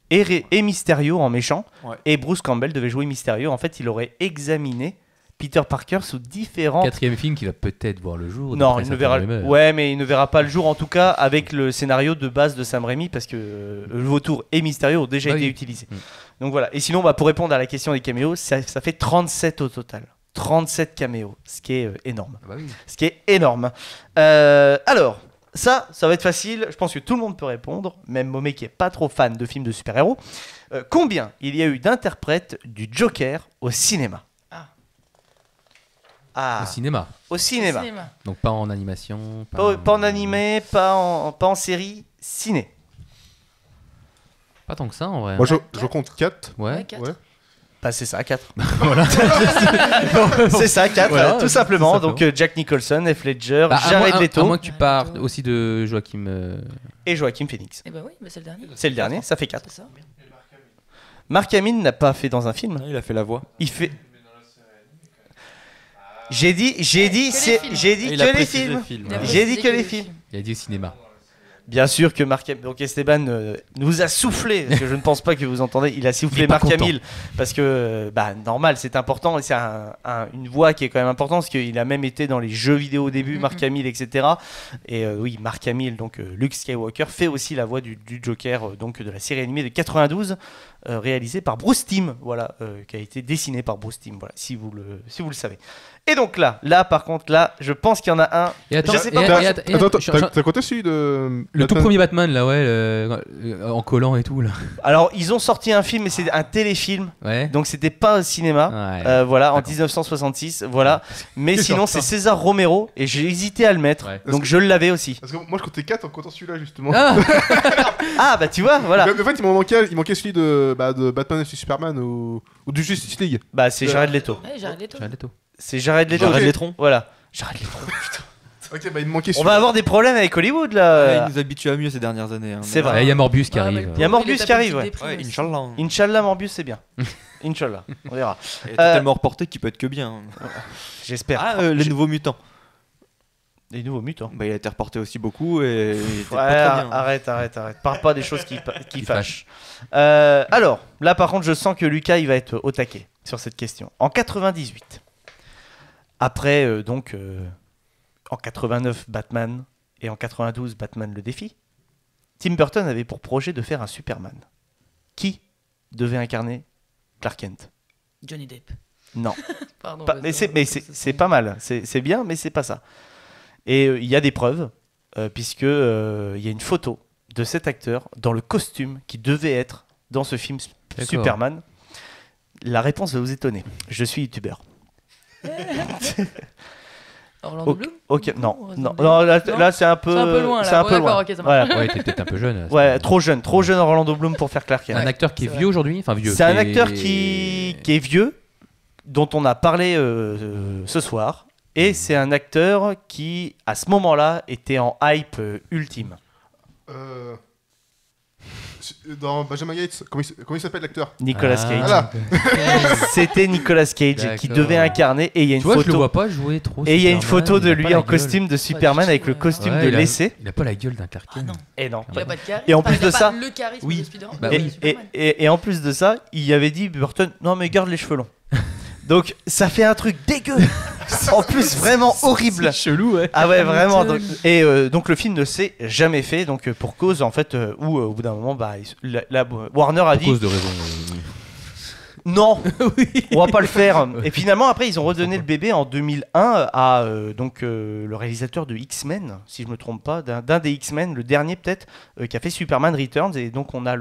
et Mysterio en méchant, et Bruce Campbell devait jouer Mysterio. En fait, il aurait examiné Peter Parker sous différents...
4e film qui va peut-être voir le jour.
Non,
d'après
il ne
certaines
verra...
rumeurs.
Ouais, mais il ne verra pas le jour, en tout cas, avec le scénario de base de Sam Raimi, parce que le Vautour et Mysterio ont déjà été utilisés. Donc voilà. Et sinon, pour répondre à la question des caméos, ça fait 37 au total. 37 caméos, ce qui est énorme. Ce qui est énorme. Alors, ça va être facile. Je pense que tout le monde peut répondre, même Momé qui est pas trop fan de films de super-héros. Combien il y a eu d'interprètes du Joker au cinéma?
Au cinéma.
Au cinéma.
Donc pas en animation.
Pas en animé, pas en série, ciné.
Pas tant que ça en vrai.
Moi je compte 4.
Ouais.
Bah c'est ça, 4.
Voilà.
C'est ça, 4,
Voilà,
tout simplement.
tout simplement.
Donc Jack Nicholson, Heath Ledger,
Bah,
Jared Leto.
À moins que tu parles aussi de Joachim.
Et Joachim Phoenix.
Et bah oui, mais c'est le dernier.
C'est le dernier, ça fait 4.
C'est ça.
Mark Hamill n'a pas fait dans un film.
Non, il a fait la voix.
Il fait. J'ai dit que les films. J'ai dit que les films.
Il a dit au cinéma.
Bien sûr que Mark Hamill, donc Esteban nous a soufflé, parce que je ne pense pas que vous entendez, il a soufflé Mark Hamill, parce que, normal, c'est important, et c'est une voix qui est quand même importante, parce qu'il a même été dans les jeux vidéo au début, Mark Hamill, etc. Et oui, Mark Hamill, donc Luke Skywalker, fait aussi la voix du Joker, donc de la série animée de 92, réalisée par Bruce Timm, voilà, qui a été dessinée par Bruce Timm, voilà, si vous le savez. Et donc là, par contre, je pense qu'il y en a un.
Et attends,
je sais pas.
Attends, t'as compté celui de.
Le tout premier Batman, là, ouais, en collant et tout, là.
Alors, ils ont sorti un film, mais c'est un téléfilm.
Ouais.
Donc, c'était pas au cinéma.
Ouais.
Voilà, en 1966. Voilà. Mais sinon, c'est César Romero. Et j'ai hésité à le mettre.
Ouais.
Donc, je l'avais aussi.
Parce que moi je comptais 4 en comptant celui-là justement.
Ah, bah tu vois, voilà.
Mais en fait, il manquait celui de Batman vs Superman ou du Justice League.
Bah, c'est Jared Leto.
Ouais, Jared Leto.
C'est Jared Leto.
Jared Letron.
Voilà. Jared Leto, putain.
Ok, bah il me manquait
On
celui-là.
va avoir des problèmes avec Hollywood là.
Ouais, il nous habitue à mieux ces dernières années. Hein.
C'est vrai.
Il y a Morbius qui arrive.
Il y a Morbius qui arrive, ouais.
Ouais, Inch'Allah.
Inch'Allah, Morbius, c'est bien. Inch'Allah, on verra.
Il est tellement reporté qu'il peut être que bien.
J'espère.
Ah, les nouveaux mutants.
Les nouveaux mutants.
Bah, il a été reporté aussi beaucoup et il était
Ouais,
pas très bien.
arrête. Parle pas des choses qui fâchent. Alors, là par contre, je sens que Lucas il va être au taquet sur cette question. En 98, après en 89 Batman et en 92 Batman le défi, Tim Burton avait pour projet de faire un Superman. Qui devait incarner Clark Kent?
Johnny Depp.
Non.
Pardon.
Mais c'est pas mal. C'est bien, mais c'est pas ça. Et il y a des preuves, puisque il y a une photo de cet acteur dans le costume qui devait être dans ce film Superman. La réponse va vous étonner. Je suis youtubeur.
Orlando Bloom.
Ok, non, là c'est un peu.
C'est un peu loin, là.
C'est un
Bon,
peu
d'accord,
loin.
ok, ça marche.
Voilà.
Ouais, t'es peut-être un peu jeune.
Ouais, trop jeune Orlando Bloom pour faire Clark Kent.
Un acteur qui est vieux aujourd'hui, enfin vieux.
C'est un acteur qui est vieux, dont on a parlé ce soir. Et c'est un acteur qui, à ce moment-là, était en hype ultime.
Dans Benjamin Gates, comment il s'appelle l'acteur?
Nicolas Cage.
Voilà.
C'était Nicolas Cage qui devait incarner. Et il y a une
tu vois,
photo.
je le vois pas jouer trop.
Et il y a une
Superman,
photo de
il a
lui
pas la
en
gueule.
costume de Superman avec le costume de l'essai.
Il a pas la gueule d'un Clark Kent.
Et non.
Il a pas de charisme.
Et en
Enfin,
plus
il a
de
pas
ça,
le charisme
oui.
de Spider-Man.
Bah
de
oui.
Superman.
Et en plus de ça, il y avait dit Burton, non mais garde les cheveux longs. Donc ça fait un truc dégueu. En plus vraiment horrible.
C'est chelou, ouais.
Ah ouais, vraiment. Donc le film ne s'est jamais fait, donc pour cause en fait où au bout d'un moment, Warner a dit.
Pour cause de raison.
Non, on va pas le faire. Et finalement, après, ils ont redonné le bébé en 2001 à le réalisateur de X-Men, si je me trompe pas, d'un des X-Men, le dernier peut-être, qui a fait Superman Returns. Et donc on a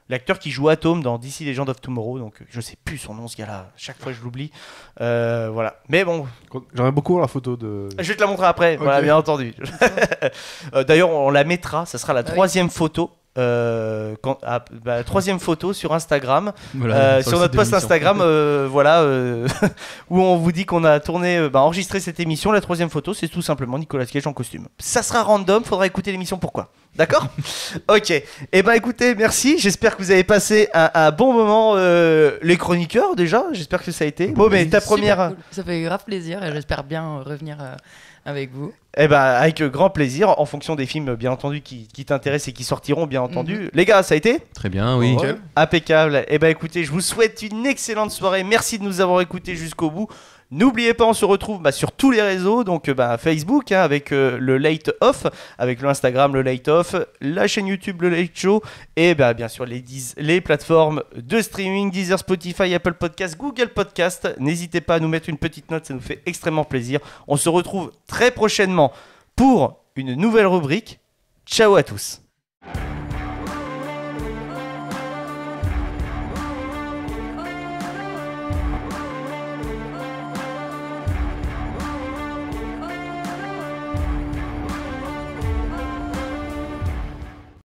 l'acteur qui joue Atom dans DC Legend of Tomorrow. Donc je sais plus son nom, ce gars-là. Chaque fois je l'oublie. Voilà. Mais bon.
J'aimerais beaucoup voir la photo de.
Je vais te la montrer après.
Okay.
Voilà, bien entendu. D'ailleurs, on la mettra. Ça sera la troisième photo. Troisième photo sur Instagram,
voilà,
sur notre post Instagram, où on vous dit qu'on a enregistré cette émission. La troisième photo, c'est tout simplement Nicolas Cage en costume. Ça sera random, faudra écouter l'émission pourquoi. D'accord. Ok. Et écoutez, merci. J'espère que vous avez passé un bon moment. Les chroniqueurs déjà, j'espère que ça a été. Bon, mais ta première.
Cool. Ça fait grave plaisir et j'espère bien revenir avec vous.
Avec grand plaisir, en fonction des films bien entendu qui t'intéressent et qui sortiront bien entendu. Les gars, ça a été
très bien, oui.
Impeccable. Écoutez, je vous souhaite une excellente soirée. Merci de nous avoir écoutés jusqu'au bout. N'oubliez pas, on se retrouve sur tous les réseaux, donc Facebook avec le Late Off, avec l'Instagram le Late Off, la chaîne YouTube le Late Show et bien sûr les plateformes de streaming, Deezer, Spotify, Apple Podcast, Google Podcast. N'hésitez pas à nous mettre une petite note, ça nous fait extrêmement plaisir. On se retrouve très prochainement pour une nouvelle rubrique. Ciao à tous.